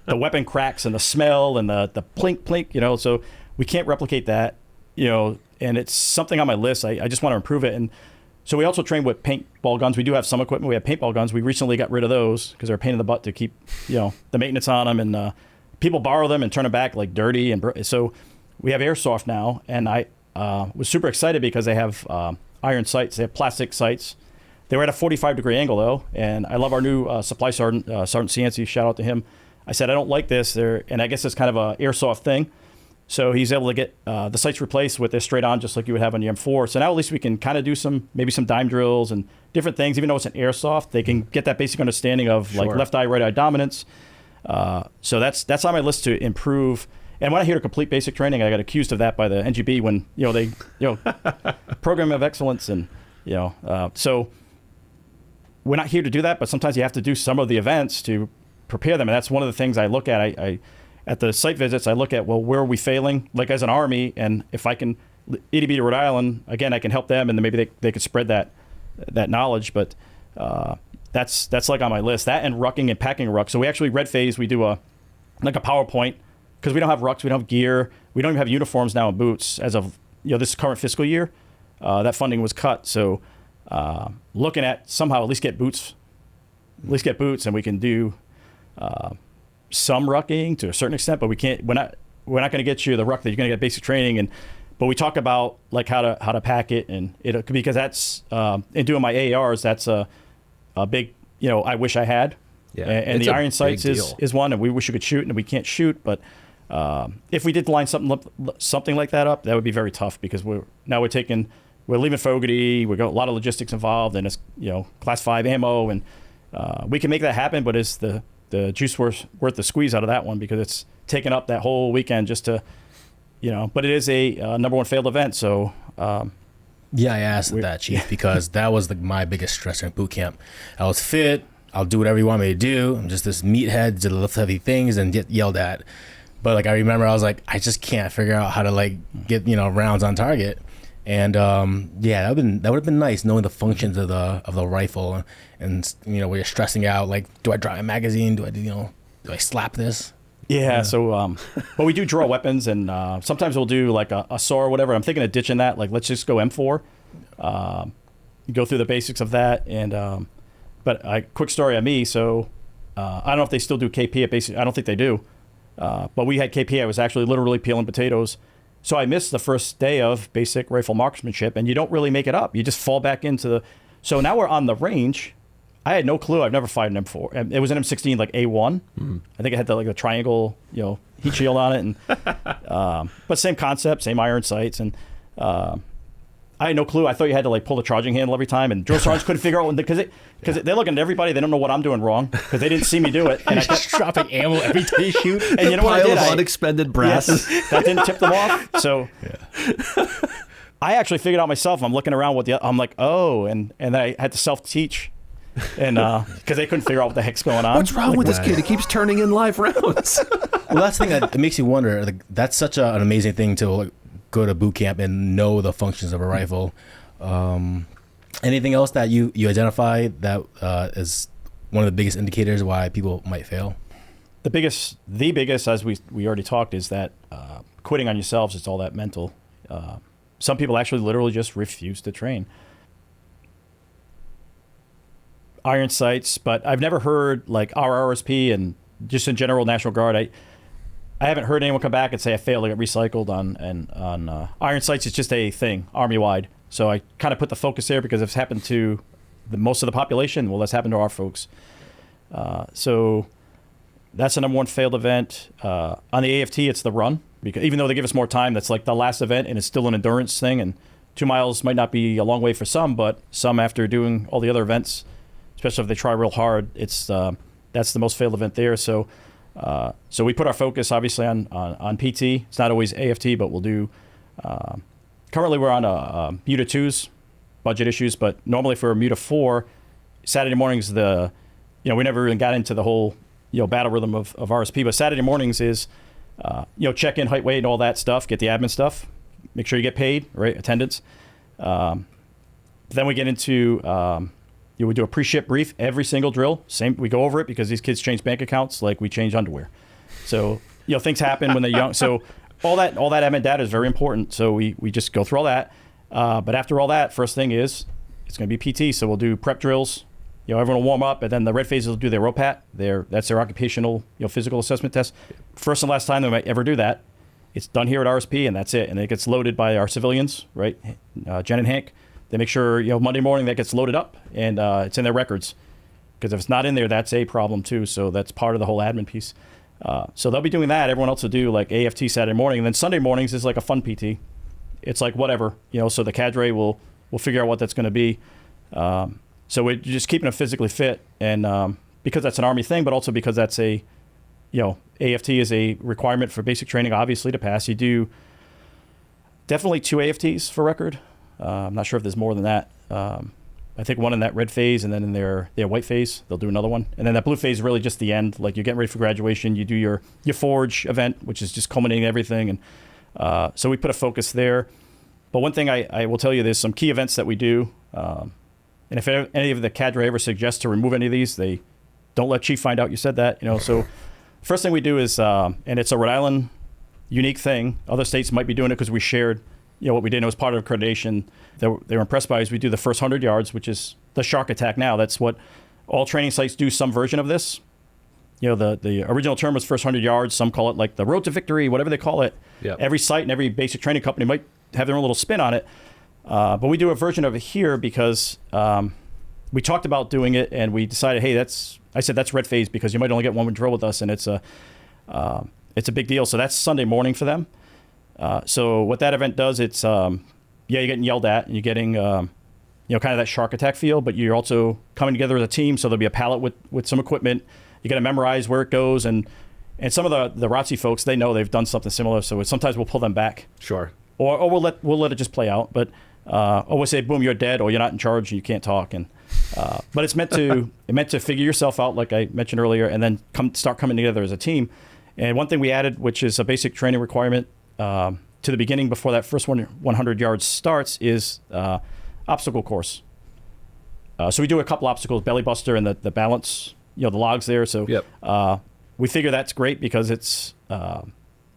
the weapon cracks and the smell and the plink, plink, you know, so we can't replicate that, you know, and it's something on my list. I just want to improve it. And so we also train with paintball guns. We do have some equipment. We have paintball guns. We recently got rid of those because they're a pain in the butt to keep, you know, the maintenance on them, and people borrow them and turn them back like dirty. And so we have airsoft now, and I was super excited because they have iron sights. They have plastic sights They were at a 45-degree angle, though, and I love our new supply sergeant, Sergeant Cianci, shout out to him. I said, I don't like this, and I guess it's kind of a airsoft thing. So he's able to get the sights replaced with this straight on, just like you would have on the M4. So now at least we can kind of do maybe some dime drills and different things. Even though it's an airsoft, they can get that basic understanding of like left eye, right eye dominance. So that's on my list to improve. And when I hear complete basic training, I got accused of that by the NGB when they program of excellence, and so we're not here to do that. But sometimes you have to do some of the events to prepare them, and that's one of the things I look at. I at the site visits, I look at, well, where are we failing? Like as an Army, and if I can, EDB to Rhode Island, again, I can help them, and then maybe they could spread that knowledge. But that's like on my list. That and rucking and packing a ruck. So we actually red phase. We do a PowerPoint because we don't have rucks, we don't have gear, we don't even have uniforms now and boots as of this current fiscal year. That funding was cut. So looking at somehow at least get boots, and we can do some rucking to a certain extent, but we can't. We're not going to get you the ruck that you're going to get basic training, but we talk about like how to pack it, and it because that's in doing my AARs, that's a big I wish I had. Yeah, and the iron sights is one, and we wish we could shoot, and we can't shoot. But if we did line something like that up, that would be very tough because we're leaving Fogarty. We got a lot of logistics involved, and it's class 5 ammo, and we can make that happen. But is the juice worth the squeeze out of that one because it's taken up that whole weekend just to But it is a number one failed event, so. Yeah, I asked that, Chief, because that was my biggest stress during boot camp. I was fit. I'll do whatever you want me to do. I'm just this meathead to lift heavy things and get yelled at. But I remember I was like, I just can't figure out how to get rounds on target. And that would have been nice knowing the functions of the rifle, and where you're stressing out do I drop a magazine? Do I slap this? Yeah. So but we do draw weapons, and sometimes we'll do a saw or whatever. I'm thinking of ditching that. Let's just go M4. Go through the basics of that, and but quick story on me. So I don't know if they still do KP at basic. I don't think they do. But we had KP. I was actually literally peeling potatoes. So I missed the first day of basic rifle marksmanship, and you don't really make it up. You just fall back into the. So now we're on the range. I had no clue. I've never fired an M4. It was an M16, A1. I think it had the triangle, heat shield on it, and but same concept, same iron sights, and I had no clue. I thought you had to pull the charging handle every time, and drill sergeants couldn't figure out because they're looking at everybody. They don't know what I'm doing wrong because they didn't see me do it. And I kept dropping ammo every time you shoot. And you know what I did? Unexpended brass. Yes, that didn't tip them off. So I actually figured out myself. I'm looking around I'm like, oh, and then I had to self-teach. And because they couldn't figure out what the heck's going on. What's wrong with this kid? He keeps turning in live rounds. Well, that's the thing that it makes you wonder. That's such an amazing thing to go to boot camp and know the functions of a rifle. Anything else that you identify that is one of the biggest indicators why people might fail? The biggest, as we already talked, is that quitting on yourselves. It's all that mental. Some people actually literally just refuse to train. Iron sights, but I've never heard our RSP and just in general National Guard. I haven't heard anyone come back and say I failed to get recycled on iron sights. It's just a thing Army wide. So I kind of put the focus there because it's happened to most of the population. Well, that's happened to our folks. So that's the number one failed event. On the AFT, it's the run because even though they give us more time, that's the last event and it's still an endurance thing. And 2 miles might not be a long way for some, but some after doing all the other events. Especially if they try real hard, that's the most failed event there. So we put our focus obviously on PT. It's not always AFT, but we'll do. Currently, we're on a MUTA 2s, budget issues, but normally for a MUTA 4, Saturday mornings we never even got into the whole battle rhythm of RSP, but Saturday mornings is check in height, weight, and all that stuff. Get the admin stuff. Make sure you get paid, right? Attendance. Then we get into. We do a pre-ship brief every single drill. We go over it because these kids change bank accounts like we change underwear. So things happen when they're young. So all that admin data is very important. So we just go through all that. But after all that, first thing is it's going to be PT. So we'll do prep drills. Everyone will warm up, and then the red phases will do their ROPAT. That's their occupational physical assessment test. First and last time they might ever do that. It's done here at RSP, and that's it. And it gets loaded by our civilians, right? Jen and Hank. They make sure, Monday morning that gets loaded up and it's in their records. Because if it's not in there, that's a problem too. So that's part of the whole admin piece. So they'll be doing that. Everyone else will do like AFT Saturday morning. And then Sunday mornings is like a fun PT. It's like whatever, so the cadre will figure out what that's going to be. So we're just keeping them physically fit. And because that's an Army thing, but also because that's AFT is a requirement for basic training, obviously, to pass. You do definitely 2 AFTs for record. I'm not sure if there's more than that. I think one in that red phase, and then in their white phase, they'll do another one. And then that blue phase is really just the end. Like you're getting ready for graduation, you do your Forge event, which is just culminating everything. And so we put a focus there. But one thing I will tell you, there's some key events that we do. And if any of the cadre ever suggests to remove any of these, they don't let Chief find out you said that. So first thing we do is, and it's a Rhode Island unique thing. Other states might be doing it because we shared what we did. And it was part of accreditation. They were impressed by is we do the first 100 yards, which is the shark attack now. That's what all training sites do, some version of this. The original term was first 100 yards. Some call it like the road to victory, whatever they call it. Yep. Every site and every basic training company might have their own little spin on it. But we do a version of it here because we talked about doing it and we decided, hey, I said that's red phase because you might only get one drill with us, and it's a big deal. So that's Sunday morning for them. So what that event does, it's you're getting yelled at and you're getting kind of that shark attack feel, but you're also coming together as a team. So there'll be a pallet with some equipment. You got to memorize where it goes, and some of the ROTC folks, they know they've done something similar. So sometimes we'll pull them back. Sure. Or we'll let it just play out. But we'll say, boom, you're dead, or you're not in charge and you can't talk. And but it's meant to figure yourself out, like I mentioned earlier, and then start coming together as a team. And one thing we added, which is a basic training requirement to the beginning before that first 100 yards starts, is obstacle course. So we do a couple obstacles, belly buster and the balance, the logs there. So yep. We figure that's great because it's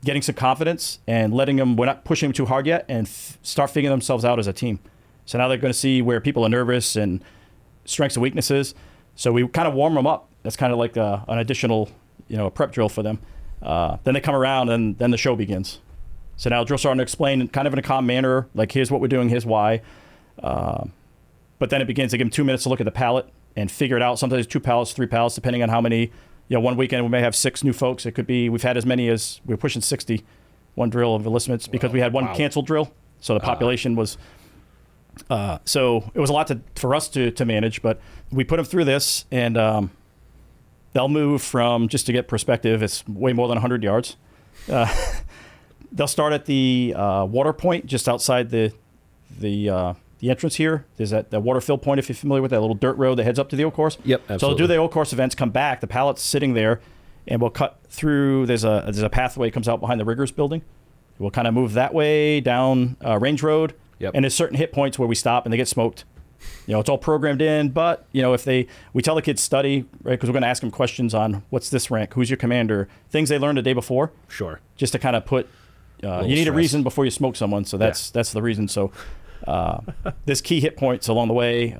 getting some confidence and letting them, we're not pushing them too hard yet, and start figuring themselves out as a team. So now they're going to see where people are nervous and strengths and weaknesses. So we kind of warm them up. That's kind of like an additional, prep drill for them. Then they come around and then the show begins. So now drill sergeant explain kind of in a calm manner, like here's what we're doing, here's why. But then it begins to give them 2 minutes to look at the pallet and figure it out. Sometimes 2 pallets, 3 pallets, depending on how many. One weekend we may have 6 new folks. It could be, we've had as many as, we're pushing 60, one drill of enlistments because we had one canceled drill. So the population was, so it was a lot for us to manage, but we put them through this, and they'll move from, just to get perspective, it's way more than 100 yards. They'll start at the water point just outside the entrance here. There's that water fill point, if you're familiar with that little dirt road that heads up to the old course. Yep, absolutely. So they'll do the old course events, come back, the pallet's sitting there, and we'll cut through. There's a pathway that comes out behind the riggers building. We'll kind of move that way down Range Road. Yep. And there's certain hit points where we stop and they get smoked. It's all programmed in, but if we tell the kids study, right? Because we're going to ask them questions on what's this rank, who's your commander, things they learned the day before. Sure. Just to kind of put, you need a reason before you smoke someone. So that's the reason. So there's key hit points along the way.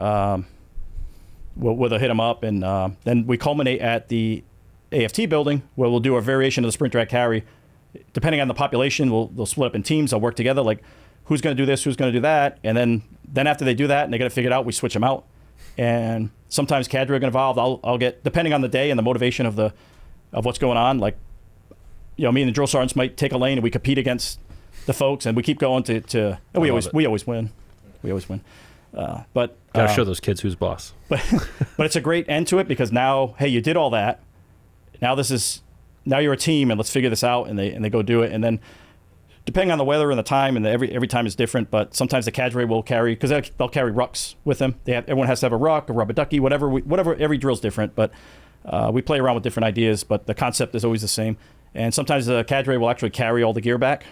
Where they'll hit them up, and then we culminate at the AFT building where we'll do a variation of the sprint drag carry. Depending on the population, they'll split up in teams. They'll work together, like who's going to do this, who's going to do that, and then after they do that and they get it figured out, we switch them out. And sometimes cadre are going to involve. I'll get, depending on the day and the motivation of what's going on. Like, me and the drill sergeants might take a lane and we compete against the folks, and we keep going to and we always win. We always win. But gotta show those kids who's boss. But it's a great end to it because now, hey, you did all that. Now you're a team, and let's figure this out. And they go do it. And then, depending on the weather and the time, and every time is different. But sometimes the cadre will carry, because they'll carry rucks with them. Everyone has to have a ruck, a rubber ducky, whatever. Every drill's different, but we play around with different ideas. But the concept is always the same. And sometimes the cadre will actually carry all the gear back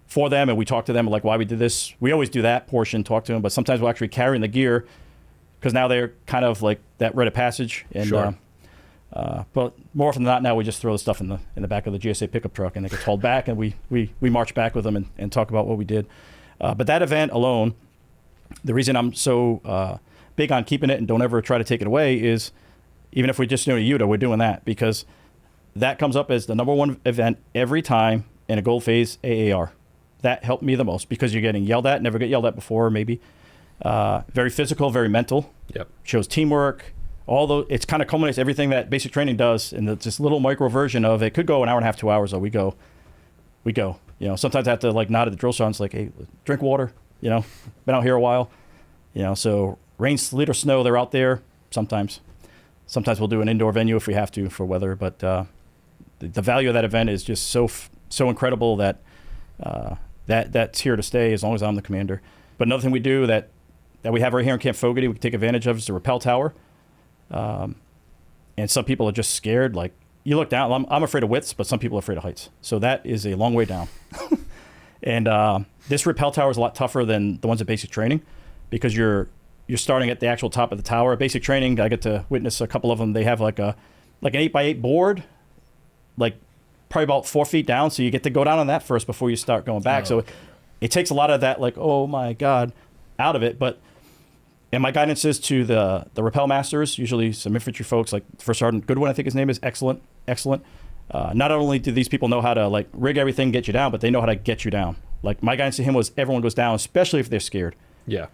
for them, and we talk to them like why we did this. We always do that portion, talk to them, but sometimes we'll actually carry in the gear because now they're kind of like that rite of passage. And sure. But more often than not, now we just throw the stuff in the back of the GSA pickup truck, and it gets hauled back, and we march back with them and talk about what we did. But that event alone, the reason I'm so big on keeping it and don't ever try to take it away is, even if we're just doing a UTA, we're doing that because that comes up as the number one event every time in a gold phase AAR. That helped me the most because you're getting yelled at, never get yelled at before maybe. Very physical, very mental. Yep. Shows teamwork. It kind of culminates everything that basic training does in this little micro version of it. Could go an hour and a half, 2 hours. Though we go. You know, sometimes I have to like nod at the drill sergeants, like, hey, drink water. You know, been out here a while. You know, so rain, sleet, or snow, they're out there sometimes. Sometimes we'll do an indoor venue if we have to for weather. But the value of that event is just so incredible that that's here to stay as long as I'm the commander. But another thing we do that we have right here in Camp Fogarty, we can take advantage of, is the rappel tower. And some people are just scared. Like, you look down, I'm afraid of widths, but some people are afraid of heights. So that is a long way down. And this rappel tower is a lot tougher than the ones at basic training, because you're starting at the actual top of the tower. At basic training, I get to witness a couple of them. They have like an 8x8 board, like probably about 4 feet down. So you get to go down on that first before you start going back. So it takes a lot of that, like, oh my God, out of it. And my guidance is to the rappel masters, usually some infantry folks, like First Sergeant Goodwin, I think his name is, excellent. Not only do these people know how to like rig everything, get you down, but they know how to get you down. Like, my guidance to him was everyone goes down, especially if they're scared. Yeah.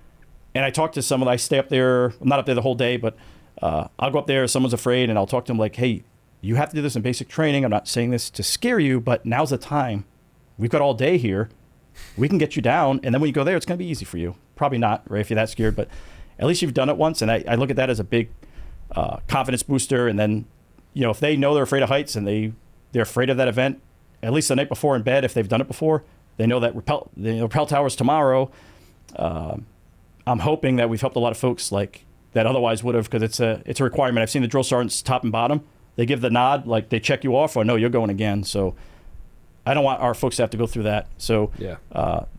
And I talk to someone, I stay up there, I'm not up there the whole day, but I'll go up there if someone's afraid, and I'll talk to them like, hey, you have to do this in basic training. I'm not saying this to scare you, but now's the time. We've got all day here. We can get you down, and then when you go there, it's going to be easy for you. Probably not, right, if you're that scared, but at least you've done it once, and I look at that as a big confidence booster. And then, you know, if they know they're afraid of heights and they're afraid of that event, at least the night before in bed, if they've done it before, they know that the rappel tower's tomorrow. I'm hoping that we've helped a lot of folks like that otherwise would have, because it's a requirement. I've seen the drill sergeants top and bottom. They give the nod, like they check you off, or no, you're going again. So I don't want our folks to have to go through that. So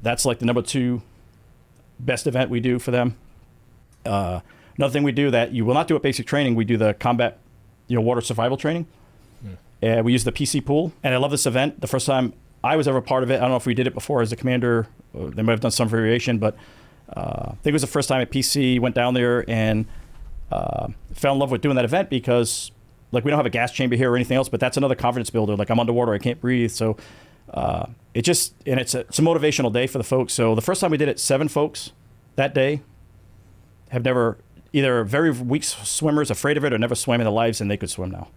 that's like the number 2 best event we do for them. Another thing we do that you will not do at basic training, we do the combat, water survival training. And we use the PC pool. And I love this event. The first time I was ever part of it, I don't know if we did it before as a commander. They might have done some variation, but I think it was the first time at PC, went down there and fell in love with doing that event, because like we don't have a gas chamber here or anything else, but that's another confidence builder. Like, I'm underwater, I can't breathe. So it's a motivational day for the folks. So the first time we did it, 7 folks that day have never, either very weak swimmers, afraid of it, or never swam in their lives, and they could swim now.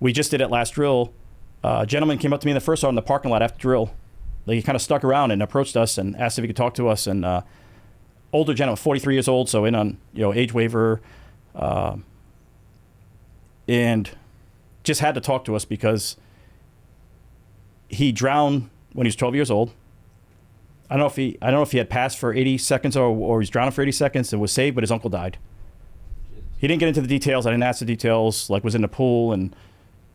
We just did it last drill. A gentleman came up to me in the first hour in the parking lot after drill. Like, he kind of stuck around and approached us and asked if he could talk to us. And older gentleman, 43 years old, so in on age waiver, and just had to talk to us because he drowned when he was 12 years old. I don't know if he had passed for 80 seconds or he's drowning for 80 seconds and was saved, but his uncle died. He didn't get into the details. I didn't ask the details, like was in the pool and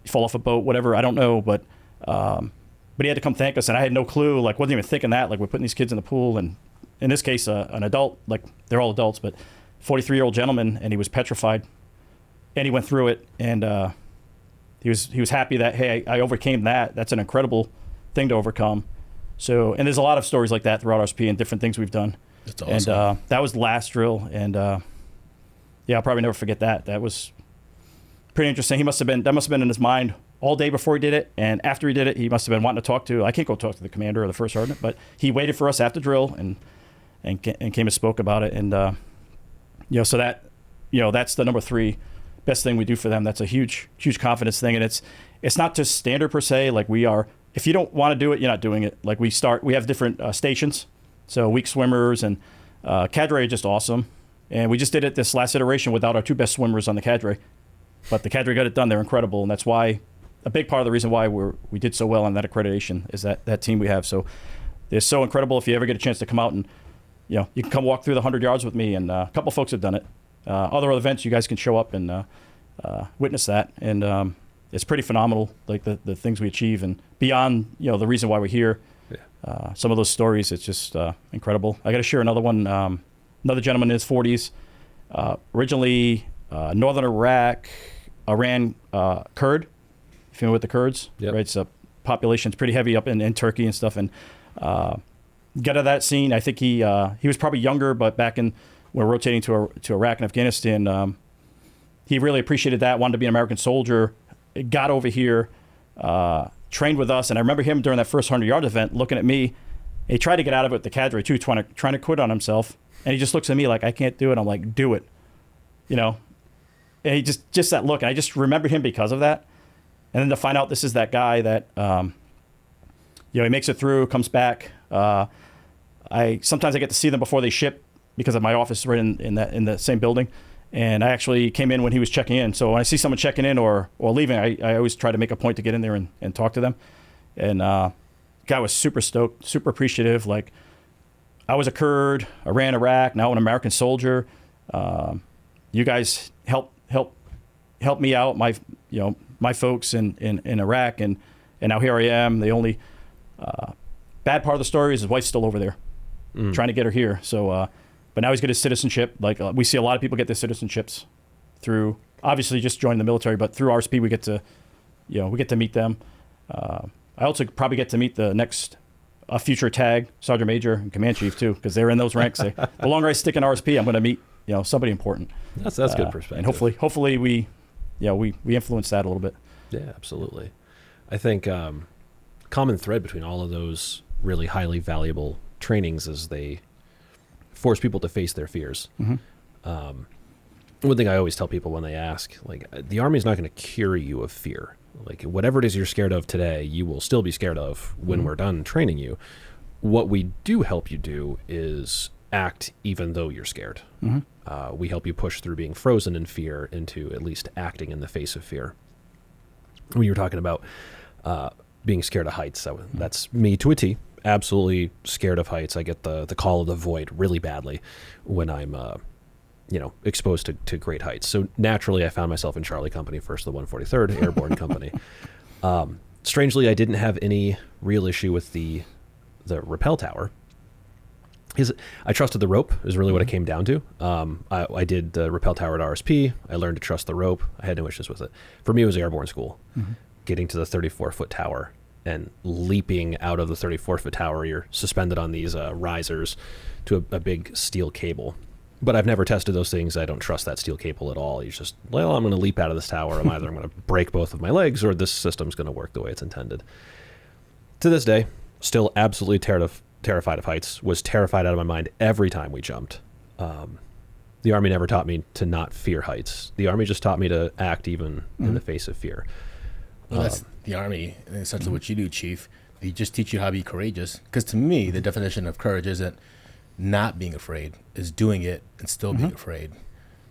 fall off a boat, whatever. I don't know, but he had to come thank us, and I had no clue, like wasn't even thinking that, like we're putting these kids in the pool, and in this case, an adult, like they're all adults, but 43-year-old gentleman, and he was petrified, and he went through it, and he was happy that, hey, I overcame that. That's an incredible thing to overcome. So, and there's a lot of stories like that throughout RSP and different things we've done. That's awesome. And that was the last drill, and I'll probably never forget that. That was pretty interesting. That must have been in his mind all day before he did it, and after he did it, he must have been wanting to talk to. I can't go talk to the commander or the first sergeant, but he waited for us after drill and came and spoke about it, and so that that's the number 3 best thing we do for them. That's a huge confidence thing, and it's not just standard per se. Like, we are. If you don't want to do it, you're not doing it. Like, we have different stations. So weak swimmers and cadre are just awesome. And we just did it this last iteration without our 2 best swimmers on the cadre. But the cadre got it done. They're incredible. And that's why, a big part of the reason why we did so well on that accreditation is that team we have. So they're so incredible. If you ever get a chance to come out and, you can come walk through the 100 yards with me. And a couple folks have done it. Other events, you guys can show up and witness that. And it's pretty phenomenal, like the things we achieve, and beyond the reason why we're here. Yeah. Some of those stories, it's just incredible. I got to share another one. Another gentleman in his 40s, originally northern Iran Kurd. Familiar with the Kurds? Yep. Right. It's a population's pretty heavy up in Turkey and stuff. And got to that scene. I think he was probably younger, but back when we're rotating to Iraq and Afghanistan, he really appreciated that. Wanted to be an American soldier. Got over here, trained with us, and I remember him during that first 100-yard event looking at me. He tried to get out of it with the cadre too, trying to quit on himself. And he just looks at me like, I can't do it. I'm like, do it, you know? And he just that look. And I just remembered him because of that. And then to find out this is that guy that, he makes it through, comes back. Sometimes I get to see them before they ship because of my office right in the same building. And I actually came in when he was checking in. So when I see someone checking in or leaving, I always try to make a point to get in there and talk to them. And guy was super stoked, super appreciative. Like, I was a Kurd, I ran Iraq, now an American soldier. You guys help me out, my folks in Iraq, and now here I am. The only bad part of the story is his wife's still over there, trying to get her here. So, but now he's got his citizenship. Like, we see a lot of people get their citizenships through, obviously just joining the military, but through RSP we get to meet them. I also probably get to meet a future tag, Sergeant Major and Command Chief too, because they're in those ranks. The longer I stick in RSP, I'm going to meet somebody important. That's good perspective. And hopefully we influence that a little bit. Yeah, absolutely. I think common thread between all of those really highly valuable trainings is they force people to face their fears. One thing I always tell people when they ask, like, the Army is not going to cure you of fear. Like, whatever it is you're scared of today, you will still be scared of when we're done training you. What we do help you do is act even though you're scared. We help you push through being frozen in fear into at least acting in the face of fear. When you were talking about being scared of heights, that's me to a T. Absolutely scared of heights. I get the call of the void really badly when I'm exposed to great heights. So naturally, I found myself in Charlie Company, first the 143rd Airborne Company. Strangely, I didn't have any real issue with the rappel tower. I trusted the rope is really what it came down to. I did the rappel tower at RSP. I learned to trust the rope. I had no issues with it. For me, it was airborne school. Getting to the 34-foot tower and leaping out of the 34-foot tower, you're suspended on these risers to a big steel cable. But I've never tested those things. I don't trust that steel cable at all. You just, I'm going to leap out of this tower. I'm going to break both of my legs, or this system's going to work the way it's intended. To this day, still absolutely terrified of heights. Was terrified out of my mind every time we jumped. The Army never taught me to not fear heights. The Army just taught me to act even in the face of fear. Well, that's the Army, and essentially what you do, Chief. They just teach you how to be courageous. Because to me, the definition of courage isn't not being afraid, is doing it and still being afraid.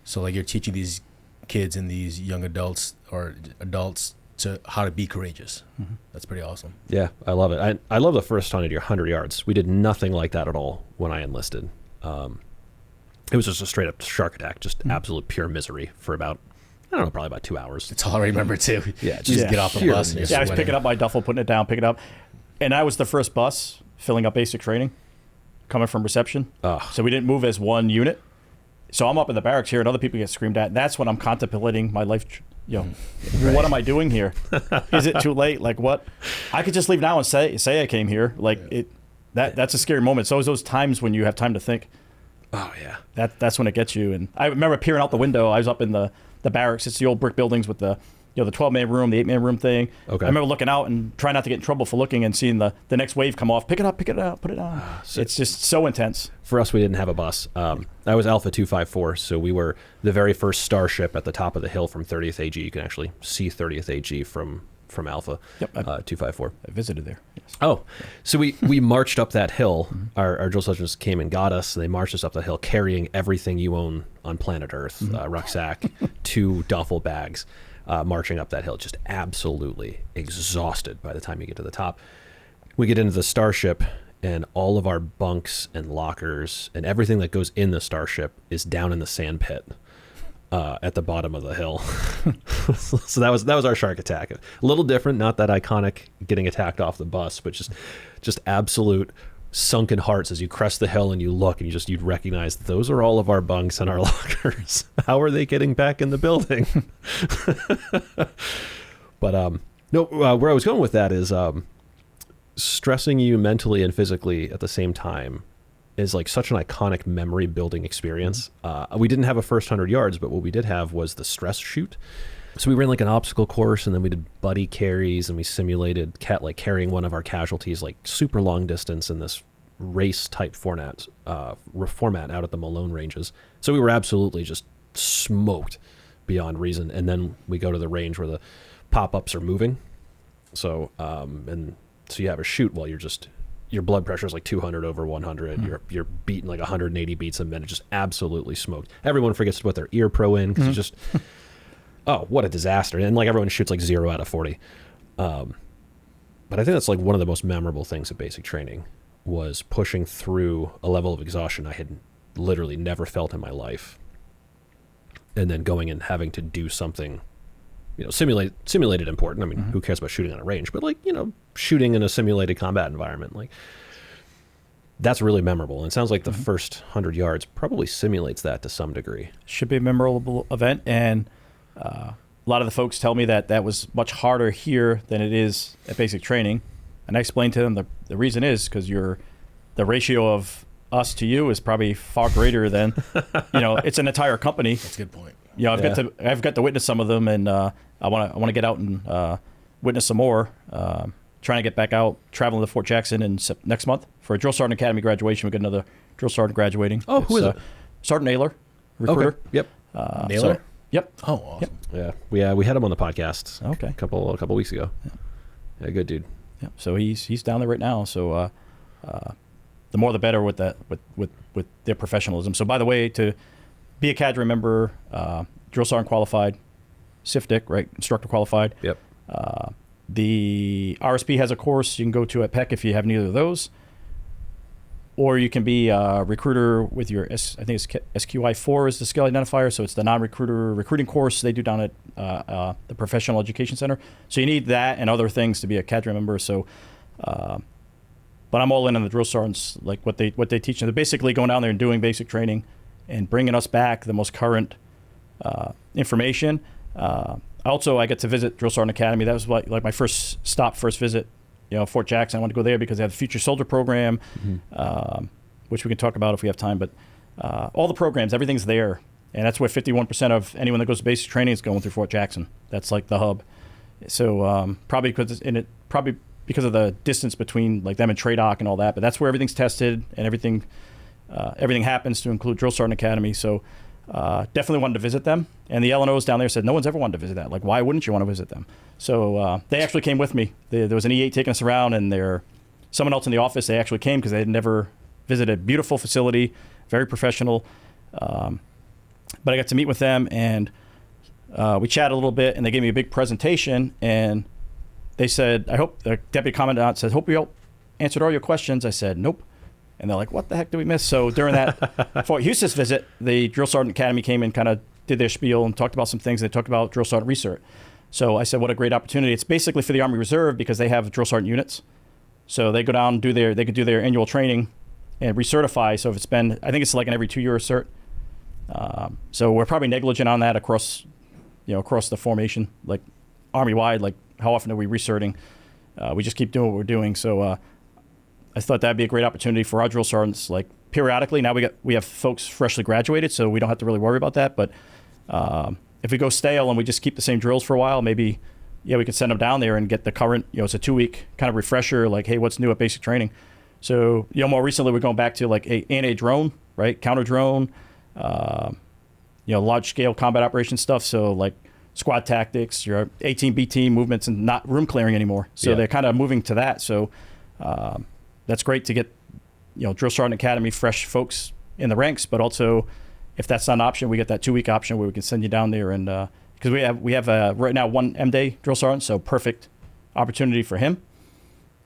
So, like, you're teaching these kids and these young adults or adults to how to be courageous. That's pretty awesome. Yeah, I love it. I love the first 100 yards. We did nothing like that at all when I enlisted. It was just a straight up shark attack, just absolute pure misery for about, I don't know, probably about 2 hours. That's all I remember too. Yeah, just get off the bus. And I was picking up my duffel, putting it down, picking it up. And I was the first bus filling up basic training coming from reception. So we didn't move as one unit. So I'm up in the barracks here and other people get screamed at. And that's when I'm contemplating my life. What am I doing here? Is it too late? Like, what? I could just leave now and say I came here. Like, that's a scary moment. It's always those times when you have time to think. Oh, yeah. That's when it gets you. And I remember peering out the window. I was up in the barracks. It's the old brick buildings with the 12-man room, the 8-man room thing. Okay. I remember looking out and trying not to get in trouble for looking and seeing the next wave come off. Pick it up, put it on. It's just so intense. For us, we didn't have a bus. I was Alpha 254, so we were the very first starship at the top of the hill from 30th AG. You can actually see 30th AG from Alpha 254. I visited there. Yes. Oh, so we marched up that hill. Our drill sergeants came and got us. And they marched us up the hill carrying everything you own on planet Earth, rucksack, 2 duffel bags, marching up that hill, just absolutely exhausted by the time you get to the top. We get into the starship, and all of our bunks and lockers and everything that goes in the starship is down in the sand pit. At the bottom of the hill. So that was our shark attack. A little different, not that iconic getting attacked off the bus, but just absolute sunken hearts as you crest the hill and you look and you'd recognize those are all of our bunks and our lockers. How are they getting back in the building? But where I was going with that is stressing you mentally and physically at the same time is like such an iconic memory building experience. We didn't have a first 100 yards, but what we did have was the stress shoot. So we ran like an obstacle course, and then we did buddy carries, and we simulated carrying one of our casualties like super long distance in this race type format out at the Malone ranges. So we were absolutely just smoked beyond reason. And then we go to the range where the pop-ups are moving. So so you have a shoot while your blood pressure is like 200 over 100. You're beating like 180 beats a minute, just absolutely smoked. Everyone forgets to put their ear pro in because it's just, oh, what a disaster. And like everyone shoots like 0 out of 40. But I think that's like one of the most memorable things of basic training was pushing through a level of exhaustion I had literally never felt in my life. And then going and having to do something, simulated important. I mean, who cares about shooting on a range? But like, shooting in a simulated combat environment, like that's really memorable. And it sounds like the first 100 yards probably simulates that to some degree. Should be a memorable event. And a lot of the folks tell me that was much harder here than it is at basic training. And I explained to them the reason is because the ratio of us to you is probably far greater than, it's an entire company. That's a good point. I've got to witness some of them, and I want to get out and witness some more. Trying to get back out, traveling to Fort Jackson next month for a Drill Sergeant Academy graduation. We got another Drill Sergeant graduating. Oh, who is it? Sergeant Naylor, recruiter. Okay. Yep. Naylor? Yep. Oh, awesome. Yep. Yeah, we had him on the podcast. Okay. A couple weeks ago. Yeah, good dude. Yeah. So he's down there right now. So the more the better with that with their professionalism. So by the way, to be a cadre member, Drill Sergeant qualified, CFDIC, right? Instructor qualified. Yep. The RSP has a course you can go to at PEC if you have neither of those. Or you can be a recruiter with your, I think it's SQI4 is the skill identifier, so it's the non-recruiter recruiting course they do down at the Professional Education Center. So you need that and other things to be a cadre member. So, but I'm all in on the drill sergeants, like what they teach. They're basically going down there and doing basic training and bringing us back the most current information. Also, I get to visit Drill Sergeant Academy. That was like my first visit. Fort Jackson. I want to go there because they have the Future Soldier program, which we can talk about if we have time. But all the programs, everything's there, and that's where 51% of anyone that goes to basic training is going through Fort Jackson. That's like the hub. So probably because of the distance between like them and TRADOC and all that. But that's where everything's tested and everything happens to include Drill Sergeant Academy. So definitely wanted to visit them. And the LNOs down there said no one's ever wanted to visit that. Like, why wouldn't you want to visit them? So they actually came with me. There was an E8 taking us around, and someone else in the office, they actually came because they had never visited. Beautiful facility, very professional. But I got to meet with them, and we chatted a little bit, and they gave me a big presentation, and they said, the deputy commandant said, hope we answered all your questions. I said, nope. And they're like, what the heck did we miss? So during that Fort Eustis visit, the Drill Sergeant Academy came and kind of did their spiel and talked about some things. They talked about Drill Sergeant research. So I said, what a great opportunity. It's basically for the Army Reserve because they have Drill Sergeant units. So they go down, they could do their annual training and recertify. So if it's been, I think it's like an every 2-year cert. So we're probably negligent on that across the formation, like Army-wide, like how often are we recerting? We just keep doing what we're doing. So I thought that'd be a great opportunity for our drill sergeants, like periodically. Now we have folks freshly graduated, so we don't have to really worry about that. But if we go stale and we just keep the same drills for a while, maybe we could send them down there and get the current. It's a 2-week kind of refresher, like, hey, what's new at basic training? So more recently we're going back to like a drone, right? Counter drone, large scale combat operations stuff. So like squad tactics, your 18 B team movements, and not room clearing anymore. So they're kind of moving to that. So that's great to get, Drill Sergeant Academy, fresh folks in the ranks, but also if that's not an option, we get that 2-week option where we can send you down there. And because we have right now 1 M-Day Drill Sergeant, so perfect opportunity for him,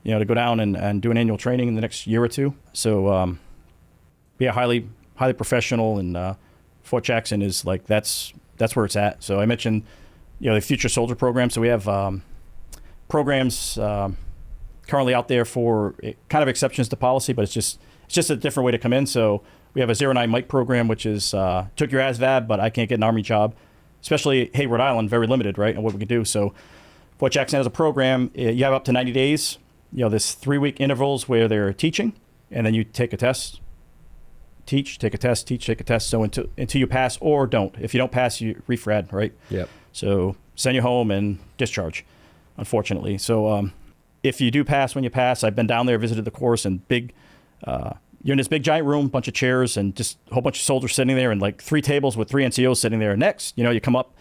to go down and do an annual training in the next year or two. So highly professional, and Fort Jackson is like, that's where it's at. So I mentioned, the Future Soldier program. So we have programs currently out there for kind of exceptions to policy, but it's just a different way to come in. So we have a 09 Mike program, which is took your ASVAB, but I can't get an Army job, especially, hey, Rhode Island, very limited, right, and what we can do. So Fort Jackson has a program. You have up to 90 days. There's 3-week intervals where they're teaching, and then you take a test, teach, take a test, teach, take a test. So until you pass or don't. If you don't pass, you refrad, right? Yep. So send you home and discharge, unfortunately. So if you do pass, when you pass, I've been down there, visited the course, and big you're in this big giant room, bunch of chairs, and just a whole bunch of soldiers sitting there, and like 3 tables with 3 NCOs sitting there. Next, you come up,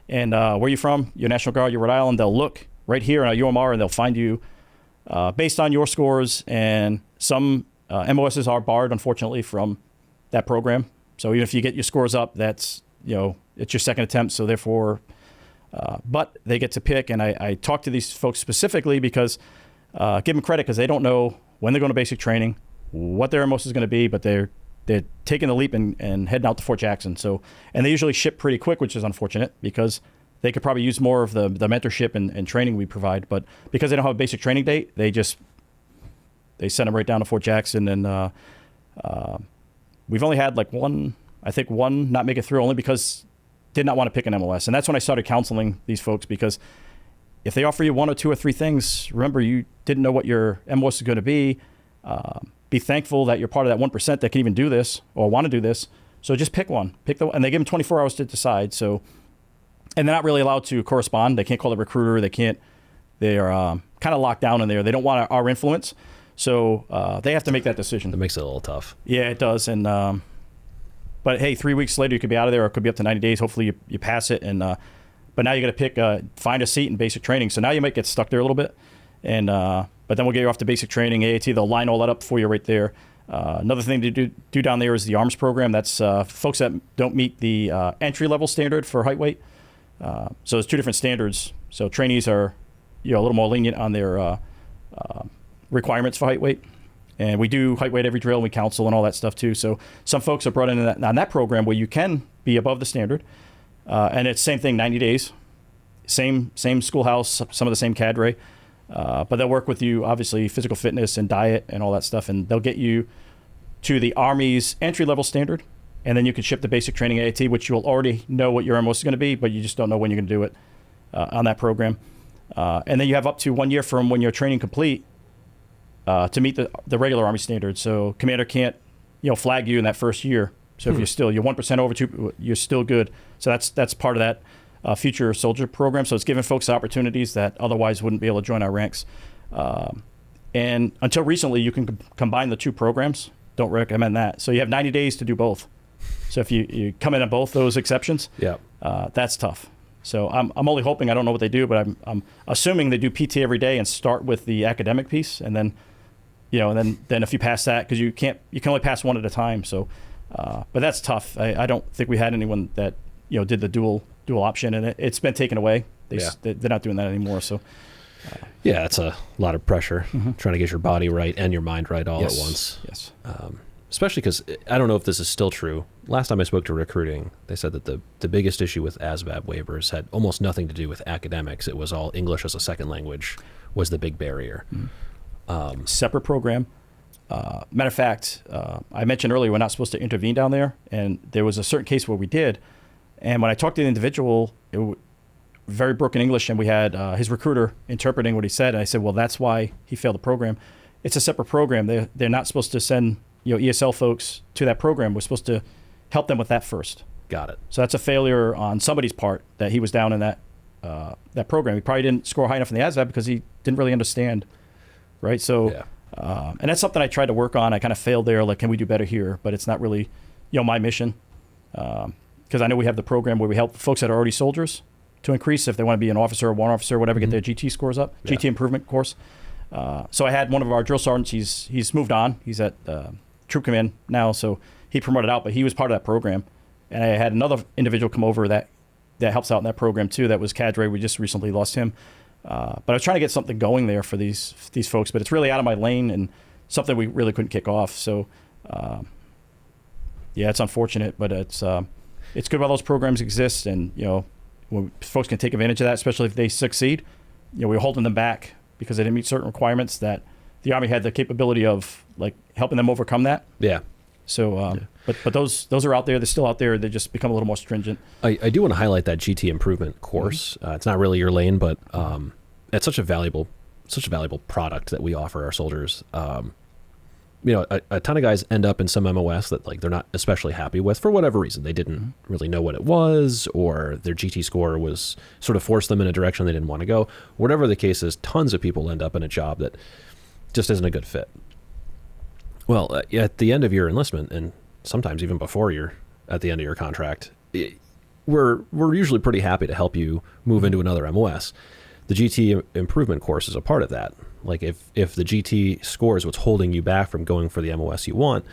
and where are you from? You're National Guard, you're Rhode Island. They'll look right here in our UMR, and they'll find you based on your scores. And some MOSs are barred, unfortunately, from that program. So even if you get your scores up, that's, it's your second attempt. So therefore, but they get to pick. And I talk to these folks specifically because give them credit because they don't know when they're going to basic training, what their MOS is going to be, but they're taking the leap and heading out to Fort Jackson. So, and they usually ship pretty quick, which is unfortunate because they could probably use more of the mentorship and training we provide. But because they don't have a basic training date, they send them right down to Fort Jackson. And we've only had like one not make it through, only because did not want to pick an MOS. And that's when I started counseling these folks, because if they offer you 1 or 2 or 3 things, remember you didn't know what your MOS is going to be. Be thankful that you're part of that 1% that can even do this or want to do this. So just pick one. And they give them 24 hours to decide. So, and they're not really allowed to correspond. They can't call the recruiter. They are kind of locked down in there. They don't want our influence. So they have to make that decision. That makes it a little tough. Yeah, it does. And but hey, 3 weeks later you could be out of there, or it could be up to 90 days. Hopefully you pass it. And but now you got to pick find a seat in basic training. So now you might get stuck there a little bit. And but then we'll get you off to basic training. AAT, they'll line all that up for you right there. Another thing to do down there is the arms program. That's folks that don't meet the entry level standard for height weight. So there's 2 different standards. So trainees are a little more lenient on their requirements for height weight. And we do height weight every drill, and we counsel and all that stuff too. So some folks are brought in on that program where you can be above the standard. And it's same thing, 90 days. Same schoolhouse, some of the same cadre. But they'll work with you, obviously, physical fitness and diet and all that stuff. And they'll get you to the Army's entry-level standard. And then you can ship the basic training AAT, which you'll already know what your MOS is going to be, but you just don't know when you're going to do it on that program. And then you have up to 1 year from when your training complete to meet the regular Army standard. So commander can't flag you in that first year. So if you're 1% over 2, you're still good. So that's part of that future soldier program. So it's giving folks opportunities that otherwise wouldn't be able to join our ranks. And until recently, you can combine the 2 programs. Don't recommend that. So you have 90 days to do both. So if you come in on both those exceptions, that's tough. So I'm only hoping, I don't know what they do, but I'm assuming they do PT every day and start with the academic piece, and then and then if you pass that, because you can only pass one at a time. So, but that's tough. I don't think we had anyone that did the dual option, and it's been taken away. They're not doing that anymore. So, yeah, it's a lot of pressure trying to get your body right and your mind right all at once. Yes. Especially because I don't know if this is still true. Last time I spoke to recruiting, they said that the biggest issue with ASVAB waivers had almost nothing to do with academics. It was all English as a second language was the big barrier. Separate program. Matter of fact, I mentioned earlier we're not supposed to intervene down there, and there was a certain case where we did. And when I talked to the individual, very broken English, and we had his recruiter interpreting what he said. And I said, well, that's why he failed the program. It's a separate program. They're not supposed to send ESL folks to that program. We're supposed to help them with that first. Got it. So that's a failure on somebody's part that he was down in that program. He probably didn't score high enough in the ASVAB because he didn't really understand, right? So, and that's something I tried to work on. I kind of failed there. Like, can we do better here? But it's not really, my mission. Because I know we have the program where we help folks that are already soldiers to increase if they want to be an officer or warrant officer or whatever, get their GT scores up, GT improvement course. So I had one of our drill sergeants. He's moved on. He's at Troop Command now, so he promoted out, but he was part of that program. And I had another individual come over that helps out in that program too. That was cadre. We just recently lost him. But I was trying to get something going there for these folks, but it's really out of my lane and something we really couldn't kick off. So it's unfortunate, but it's good while those programs exist, and when folks can take advantage of that, especially if they succeed. We're holding them back because they didn't meet certain requirements that the Army had the capability of, like, helping them overcome that. Yeah. So, but those are out there. They're still out there. They just become a little more stringent. I do want to highlight that GT improvement course. It's not really your lane, but it's such a valuable product that we offer our soldiers. A ton of guys end up in some MOS that, like, they're not especially happy with for whatever reason. They didn't really know what it was, or their GT score was sort of forced them in a direction they didn't want to go. Whatever the case is, tons of people end up in a job that just isn't a good fit. Well, at the end of your enlistment, and sometimes even before you're at the end of your contract, we're usually pretty happy to help you move into another MOS. The GT improvement course is a part of that. Like if the GT score is what's holding you back from going for the MOS you want,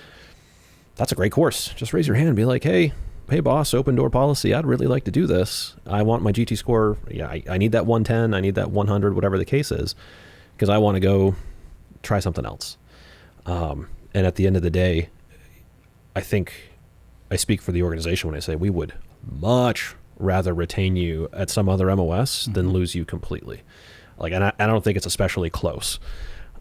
that's a great course. Just raise your hand and be like, hey boss, open door policy. I'd really like to do this. I want my GT score. Yeah, I need that 110. I need that 100, whatever the case is, because I want to go try something else. And at the end of the day, I think I speak for the organization when I say we would much rather retain you at some other MOS than lose you completely. Like, and I don't think it's especially close,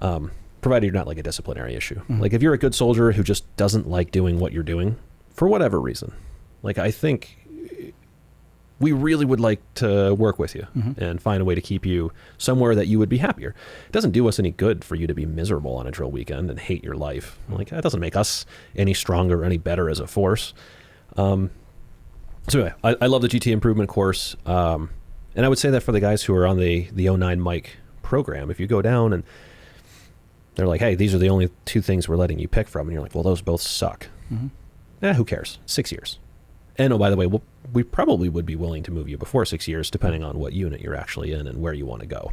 provided you're not like a disciplinary issue. Like if you're a good soldier who just doesn't like doing what you're doing for whatever reason, like I think we really would like to work with you and find a way to keep you somewhere that you would be happier. It doesn't do us any good for you to be miserable on a drill weekend and hate your life. Like that doesn't make us any stronger or any better as a force. So anyway, I love the GT improvement course. And I would say that for the guys who are on the 09 Mike program, if you go down and they're like, hey, these are the only two things we're letting you pick from. And you're like, well, those both suck. Who cares? 6 years. And oh, by the way, we probably would be willing to move you before 6 years, depending on what unit you're actually in and where you want to go.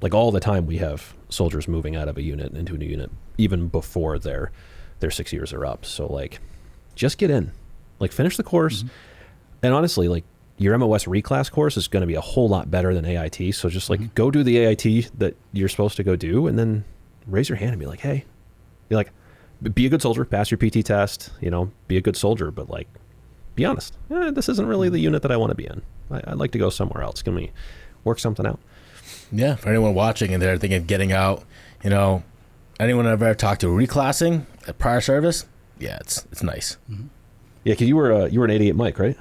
Like all the time, we have soldiers moving out of a unit into a new unit, even before their 6 years are up. So like, just get in, like finish the course. And honestly, like your MOS reclass course is going to be a whole lot better than AIT. So just like go do the AIT that you're supposed to go do, and then raise your hand and be like, hey, you're like, be a good soldier, pass your PT test, be a good soldier, but like, be honest. This isn't really the unit that I want to be in. I'd like to go somewhere else. Can we work something out? Yeah, for anyone watching and they're thinking of getting out, anyone I've ever talked to reclassing at prior service, yeah, it's nice. Yeah, because you were an 88 Mike, right?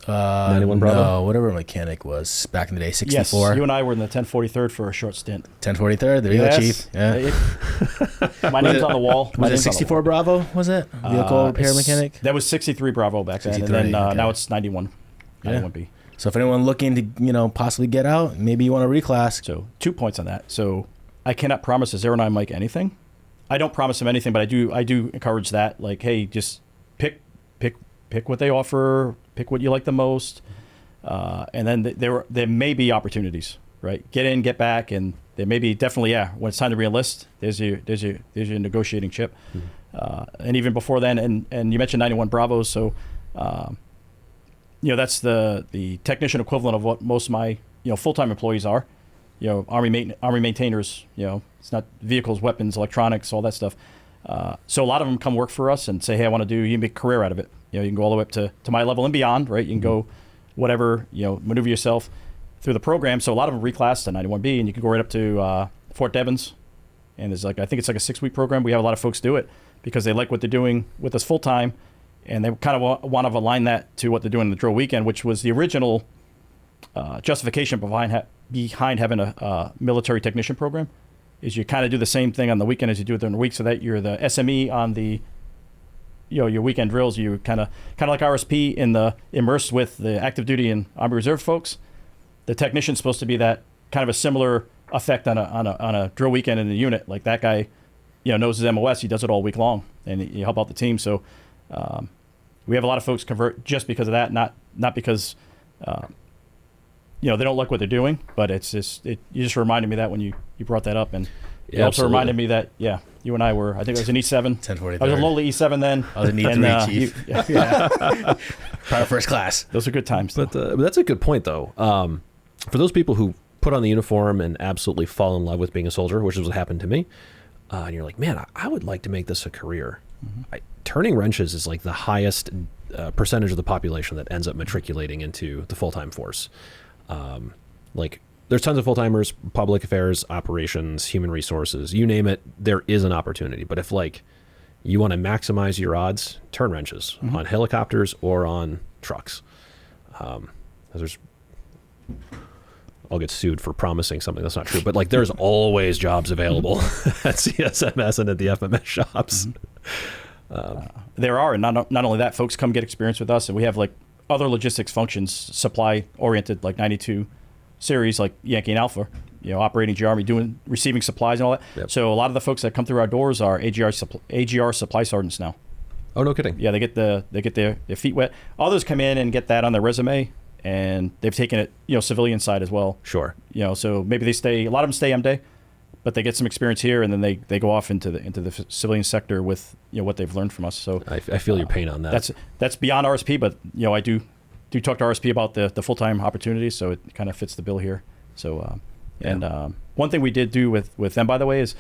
91 Bravo? No, whatever mechanic was back in the day, 64. Yes, you and I were in the 1043rd for a short stint. 1043rd, there you go, Chief. Yeah. My name's on the wall. Was it 64 Bravo, was it? Vehicle repair mechanic? That was 63 Bravo back then, and then now it's 91. 91B. So if anyone looking to, possibly get out, maybe you want to reclass. So 2 points on that. So I cannot promise a 09 Mike anything. I don't promise him anything, but I do encourage that. Like, hey, just pick what they offer, pick what you like the most, and then there may be opportunities, right? Get in, get back, and there may be definitely, when it's time to re-enlist, there's your negotiating chip. And even before then, and you mentioned 91 Bravos, so that's the technician equivalent of what most of my full-time employees are. Army maintainers. It's not vehicles, weapons, electronics, all that stuff. So a lot of them come work for us and say, hey, I want to do. You can make a career out of it. You can go all the way up to my level and beyond, right? You can go whatever, maneuver yourself through the program. So a lot of them reclass to 91B, and you can go right up to Fort Devens. And there's I think it's like a 6-week program. We have a lot of folks do it because they like what they're doing with us full time, and they kind of want to align that to what they're doing in the drill weekend, which was the original justification behind having a military technician program. Is you kind of do the same thing on the weekend as you do it during the week, so that you're the SME on the your weekend drills. You kind of like RSP in the immersed with the active duty and Army Reserve folks. The technician's supposed to be that kind of a similar effect on a drill weekend in the unit. Like that guy, knows his MOS. He does it all week long, and you help out the team. So we have a lot of folks convert just because of that, not because they don't like what they're doing. But it's you just reminded me that when you brought that up, and it also reminded me that you and I were, I think I was in E7. 1043. I was a lowly E7 then. I was in E3, Chief. Prior first class. Those are good times. But that's a good point, though. For those people who put on the uniform and absolutely fall in love with being a soldier, which is what happened to me, and you're like, man, I would like to make this a career. Turning wrenches is like the highest percentage of the population that ends up matriculating into the full-time force. There's tons of full-timers, public affairs, operations, human resources, you name it, there is an opportunity. But if you want to maximize your odds, turn wrenches on helicopters or on trucks. I'll get sued for promising something that's not true, but there's always jobs available at CSMS and at the FMS shops. There are, and not only that, folks come get experience with us, and we have other logistics functions, supply oriented, like 92 series, like Yankee and Alpha. operating GR, receiving supplies and all that. Yep. So a lot of the folks that come through our doors are AGR supply sergeants now. Oh, no kidding. Yeah, they get their feet wet. Others come in and get that on their resume, and they've taken it, civilian side as well. Sure. So maybe a lot of them stay M-Day, but they get some experience here, and then they go off into the civilian sector with what they've learned from us. So I feel your pain on that. That's beyond RSP, but I do talk to RSP about the full-time opportunities, so it kind of fits the bill here. So one thing we did do with them, by the way, is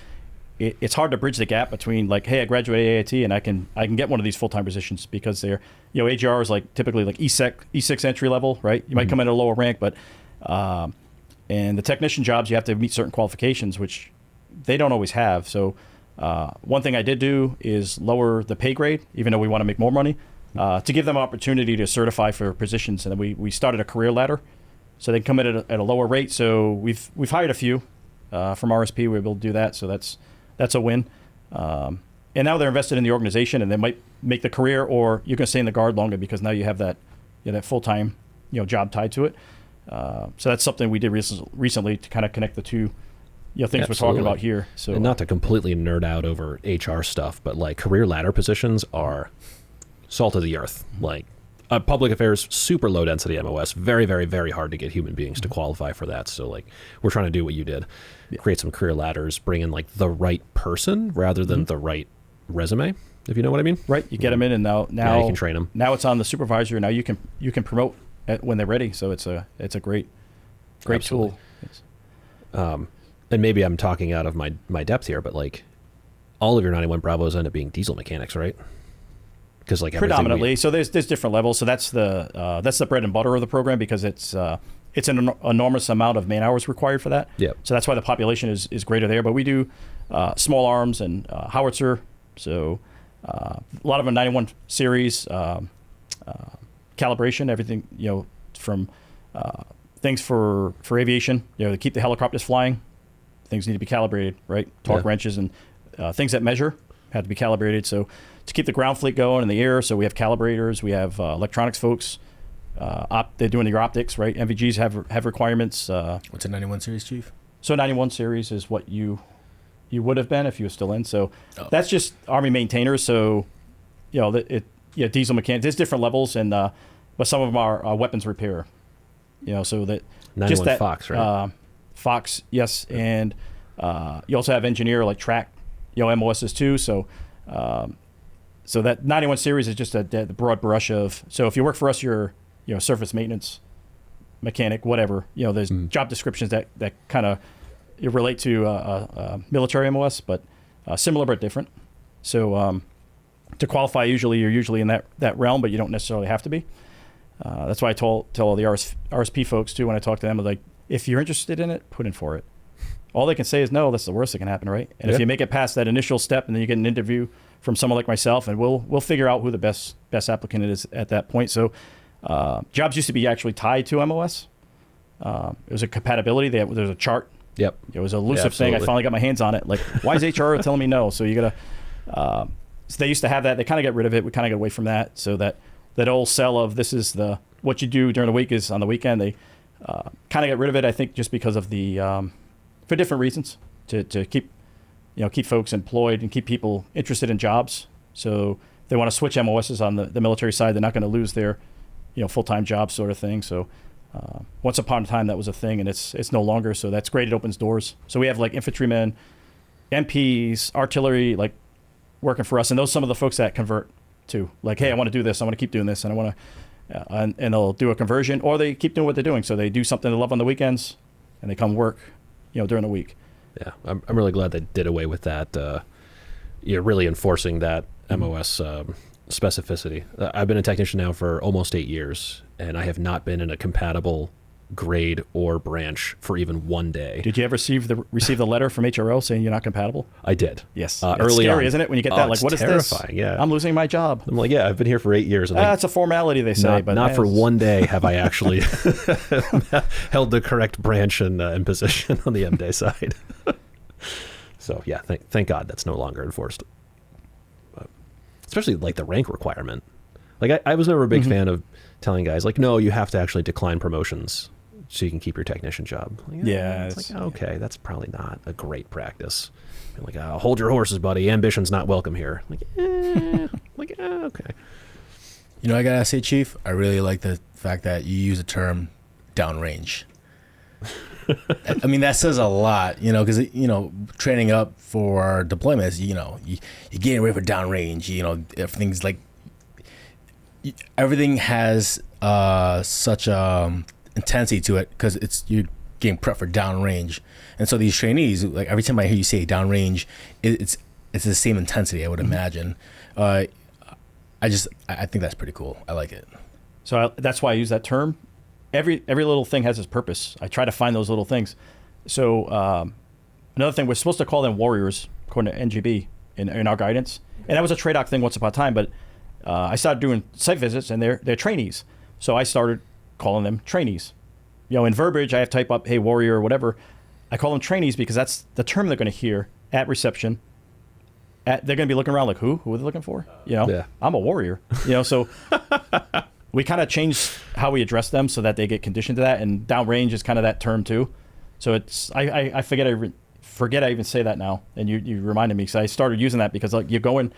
it's hard to bridge the gap between like, hey, I graduated AIT and I can get one of these full-time positions, because they're AGR is like typically like E6 entry level, right? You might come in at a lower rank, but and the technician jobs, you have to meet certain qualifications, which they don't always have. So one thing I did do is lower the pay grade, even though we want to make more money, to give them an opportunity to certify for positions. And then we started a career ladder, so they can come in at a lower rate. So we've hired a few from RSP. We were able to do that, so that's a win. And now they're invested in the organization, and they might make the career, or you can stay in the Guard longer because now you have that full-time job tied to it. So that's something we did recently to kind of connect the two things Absolutely. we're talking about here. So and not to completely nerd out over HR stuff, but like career ladder positions are salt of the earth. Like public affairs, super low density MOS, very, very, very hard to get human beings to qualify for that. So like we're trying to do what you did, create some career ladders, bring in like the right person rather than the right resume, if you know what I mean. Right, you get them in, and now you can train them. Now it's on the supervisor. Now you can promote when they're ready. So it's a great Absolutely. tool. And maybe I'm talking out of my depth here, but like all of your 91 Bravos end up being diesel mechanics, right? Because like predominantly, so there's different levels. So that's the bread and butter of the program, because it's an enormous amount of man hours required for that. Yeah. So that's why the population is greater there. But we do small arms and howitzer. So a lot of a 91 series calibration, everything from things for aviation. To keep the helicopters flying, things need to be calibrated, right? Torque wrenches and things that measure have to be calibrated. So to keep the ground fleet going in the air, so we have calibrators, we have electronics folks. They're doing your optics, right? MVGs have requirements. What's a 91 series, Chief? So 91 series is what you would have been if you were still in. So that's just Army maintainers. So diesel mechanics. There's different levels, and but some of them are weapons repair. So that 91 just that Fox, right? Fox, yes, and you also have engineer like track, MOSs too. So so that 91 series is just the broad brush of. So if you work for us, you're surface maintenance mechanic, whatever. There's job descriptions that kind of relate to military MOS, but similar but different. So to qualify, you're usually in that realm, but you don't necessarily have to be. That's why I tell all the RSP folks too when I talk to them, like, if you're interested in it, put in for it. All they can say is no. That's the worst that can happen, right? And if you make it past that initial step, and then you get an interview from someone like myself, and we'll figure out who the best applicant is at that point. So jobs used to be actually tied to MOS. It was a compatibility. There's a chart. Yep. It was an elusive thing. I finally got my hands on it. Like, why is HR telling me no? So you gotta. So they used to have that. They kind of got rid of it. We kind of got away from that. So that old sell of this is what you do during the week is on the weekend. They kind of got rid of it. I think just because of the for different reasons to keep folks employed and keep people interested in jobs. So they want to switch MOSs on the military side. They're not going to lose their full-time job sort of thing. So once upon a time that was a thing, and it's no longer. So that's great. It opens doors. So we have like infantrymen, MPs, artillery, like working for us, and those some of the folks that convert too. Like, hey, I want to do this. I want to keep doing this, and I want to, and they'll do a conversion, or they keep doing what they're doing. So they do something they love on the weekends, and they come work, during the week. Yeah, I'm really glad they did away with that. You're really enforcing that MOS specificity. I've been a technician now for almost 8 years, and I have not been in a compatible grade or branch for even one day. Did you ever receive the letter from HRL saying you're not compatible? I did. Yes. Early it's scary, on. isn't it? When you get that, like, what is terrifying, this? Yeah. I'm losing my job. I'm like, yeah, I've been here for 8 years. And That's a formality, they say. But not for one day have I actually held the correct branch and position on the M-Day side. So, yeah, thank God that's no longer enforced. But especially, like, the rank requirement. Like, I was never a big fan of telling guys, like, no, you have to actually decline promotions so you can keep your technician job. Like, Yeah, it's like, okay, that's probably not a great practice. Like, hold your horses, buddy. Ambition's not welcome here. Okay. You know, I gotta say, Chief, I really like the fact that you use the term downrange. I mean, that says a lot, you know, because, you know, training up for deployments, you know, you're getting ready for downrange, you know, everything's like, everything has such intensity to it because you're getting prepped for downrange. And so these trainees, like every time I hear you say downrange, it's the same intensity, I would imagine. I think that's pretty cool. I like it. So that's why I use that term. Every little thing has its purpose. I try to find those little things. So another thing, we're supposed to call them warriors, according to NGB in our guidance. And that was a TRADOC thing once upon a time, but I started doing site visits and they're trainees. So I started calling them trainees. You know, in verbiage, I have type up, hey, warrior or whatever. I call them trainees because that's the term they're going to hear at reception. They're going to be looking around like, who are they looking for? You know, I'm a warrior. You know, so we kind of changed how we address them so that they get conditioned to that. And downrange is kind of that term too. So it's I forget I even say that now. And you reminded me because I started using that because like you're going,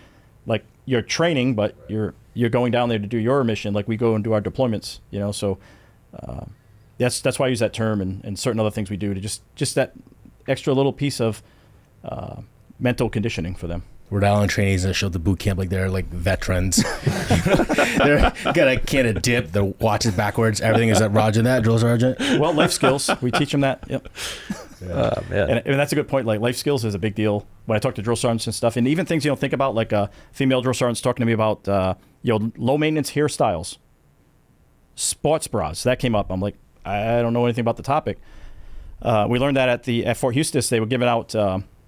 like you're training, but you're going down there to do your mission. Like we go and do our deployments. You know, so that's why I use that term and certain other things we do to just that extra little piece of mental conditioning for them. Rhode Island trainees that show the boot camp like they're like veterans. They're got a can of dip, the watches backwards, everything is at Roger that, drill sergeant. Well, life skills, we teach them that. Yep. Man. And that's a good point. Like life skills is a big deal when I talk to drill sergeants and stuff, and even things you don't think about, like female drill sergeants talking to me about low maintenance hairstyles, sports bras. That came up. I'm like, I don't know anything about the topic. We learned that at Fort Eustis, they were giving out.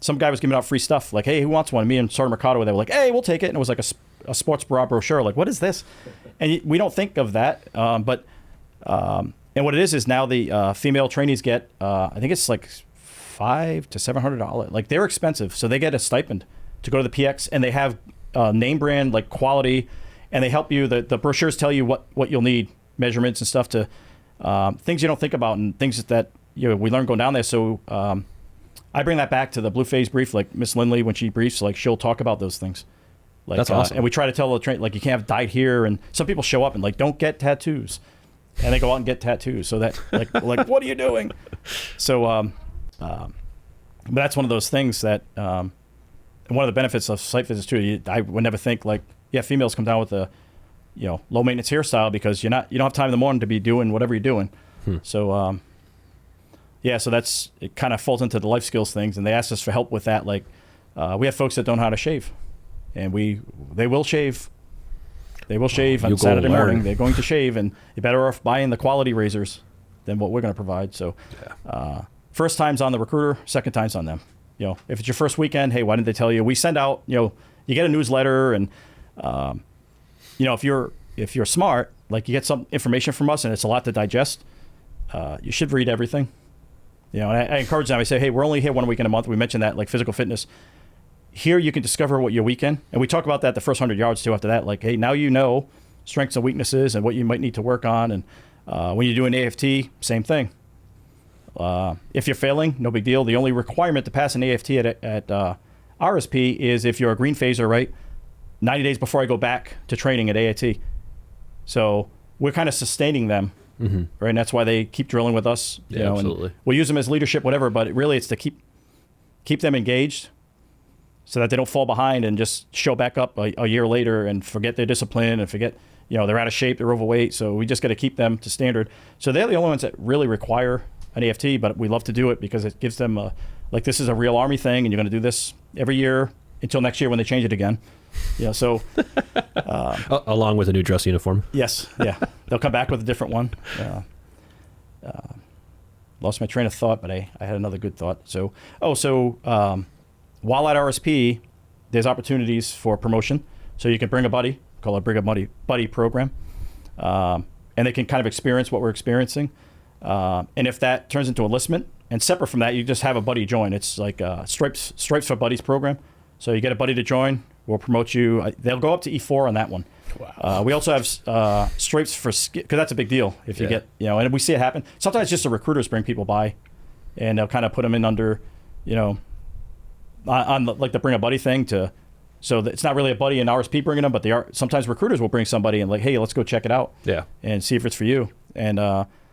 Some guy was giving out free stuff, like, hey, who wants one? And me and Sergeant Mercado, they were like, hey, we'll take it. And it was like a sports bra brochure. Like, what is this? And we don't think of that. And what it is now the female trainees get, I think it's like $500 to $700. Like, they're expensive. So they get a stipend to go to the PX, and they have name brand, like quality, and they help you. The brochures tell you what you'll need, measurements and stuff to things you don't think about and things that we learn going down there. So I bring that back to the Blue Phase brief, like Miss Lindley, when she briefs, like she'll talk about those things. Like, that's awesome. And we try to tell the train, like, you can't have dyed here, and some people show up and like, don't get tattoos, and they go out and get tattoos. So that like what are you doing? So but that's one of those things that one of the benefits of site visits too. I would never think like, females come down with a low maintenance hairstyle because you don't have time in the morning to be doing whatever you're doing. So so it kind of falls into the life skills things, and they asked us for help with that. Like, we have folks that don't know how to shave, and they will shave. They will shave on Saturday morning. They're going to shave, and you're better off buying the quality razors than what we're going to provide. So, first time's on the recruiter, second time's on them. If it's your first weekend, hey, why didn't they tell you? We send out, you get a newsletter, and if you're smart, like you get some information from us, and it's a lot to digest. You should read everything. And I encourage them. I say, hey, we're only here 1 weekend a month. We mentioned that, like physical fitness. Here you can discover what your weekend, and we talk about that the first 100 yards too. After that, like, hey, now you know strengths and weaknesses and what you might need to work on. And when you do an AFT, same thing. If you're failing, no big deal. The only requirement to pass an AFT at RSP is if you're a green phaser, right? 90 days before I go back to training at AAT. So we're kind of sustaining them. Mm-hmm. Right, and that's why they keep drilling with us. Absolutely. And we'll use them as leadership, whatever. But really, it's to keep them engaged, so that they don't fall behind and just show back up a year later and forget their discipline and forget, they're out of shape, they're overweight. So we just got to keep them to standard. So they're the only ones that really require an AFT, but we love to do it because it gives them like, this is a real Army thing, and you're going to do this every year until next year when they change it again. So along with a new dress uniform. Yes, they'll come back with a different one. Lost my train of thought, but I had another good thought. So while at RSP, there's opportunities for promotion. So you can bring a buddy, call it Bring a Buddy program, and they can kind of experience what we're experiencing. And if that turns into enlistment, and separate from that, you just have a buddy join. It's like Stripes for Buddies program. So you get a buddy to join. We'll promote you. They'll go up to E4 on that one. Wow. We also have stripes for skill, because that's a big deal. If you get, and we see it happen. Sometimes just the recruiters bring people by, and they'll kind of put them in under, on the bring a buddy thing so it's not really a buddy and RSP bringing them, but they are. Sometimes recruiters will bring somebody and like, hey, let's go check it out. Yeah. And see if it's for you. And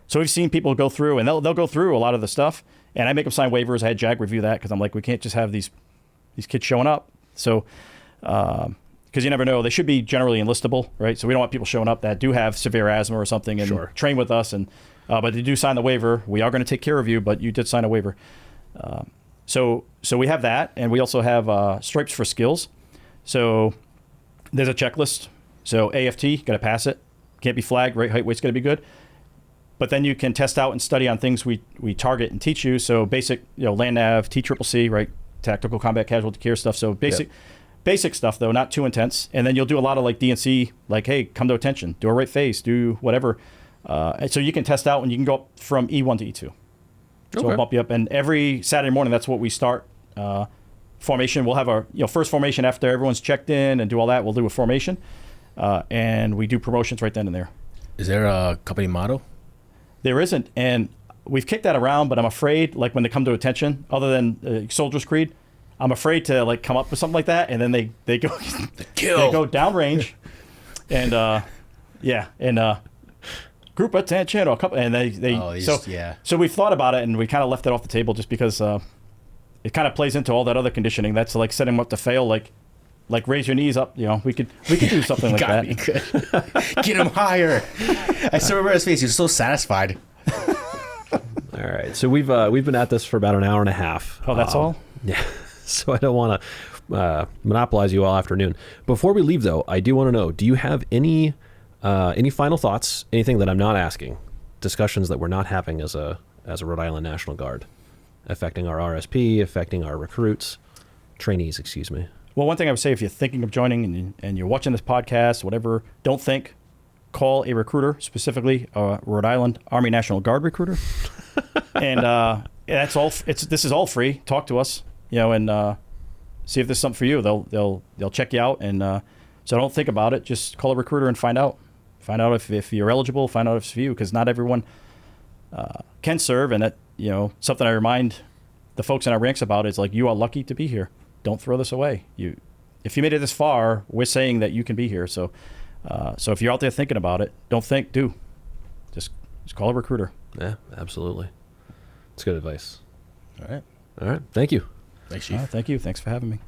so we've seen people go through, and they'll go through a lot of the stuff, and I make them sign waivers. I had Jag review that because I'm like, we can't just have these kids showing up. So, because you never know, they should be generally enlistable, right? So we don't want people showing up that do have severe asthma or something and train with us, and but they do sign the waiver. We are going to take care of you, but you did sign a waiver. So we have that, and we also have stripes for skills. So there's a checklist. So AFT, got to pass it. Can't be flagged, right? Height, weight's got to be good. But then you can test out and study on things we target and teach you. So basic, land nav, TCCC, right? Tactical combat casualty care stuff. So basic stuff though, not too intense. And then you'll do a lot of like DNC, like, hey, come to attention, do a right face, do whatever. And so you can test out, and you can go up from E1 to E2. So we'll bump you up. And every Saturday morning, that's what we start. Formation, we'll have our first formation after everyone's checked in and do all that. We'll do a formation, and we do promotions right then and there. Is there a company motto? There isn't, and we've kicked that around, but I'm afraid, like when they come to attention, other than Soldier's Creed, I'm afraid to like come up with something like that, and then they go they go downrange, and group attention or a couple, and so we've thought about it, and we kind of left it off the table just because it kind of plays into all that other conditioning. That's like setting them up to fail, like raise your knees up. We could do something like that. Good. Get him higher. I still remember his face. He was so satisfied. All right, so we've been at this for about an hour and a half. Oh, that's all? Yeah. So I don't want to monopolize you all afternoon. Before we leave, though, I do want to know: do you have any final thoughts? Anything that I'm not asking? Discussions that we're not having as a Rhode Island National Guard, affecting our RSP, affecting our recruits, trainees, excuse me. Well, one thing I would say, if you're thinking of joining and you're watching this podcast, whatever, don't think. Call a recruiter, specifically a Rhode Island Army National Guard recruiter, and that's all. This is all free. Talk to us, and see if there's something for you. They'll check you out, and so don't think about it. Just call a recruiter and find out. Find out if you're eligible. Find out if it's for you, because not everyone can serve, and that something I remind the folks in our ranks about is like, you are lucky to be here. Don't throw this away. If you made it this far, we're saying that you can be here. So if you're out there thinking about it, don't think, do. Just call a recruiter. Yeah, absolutely. It's good advice. All right. Thank you. Thanks, Chief. Thank you. Thanks for having me.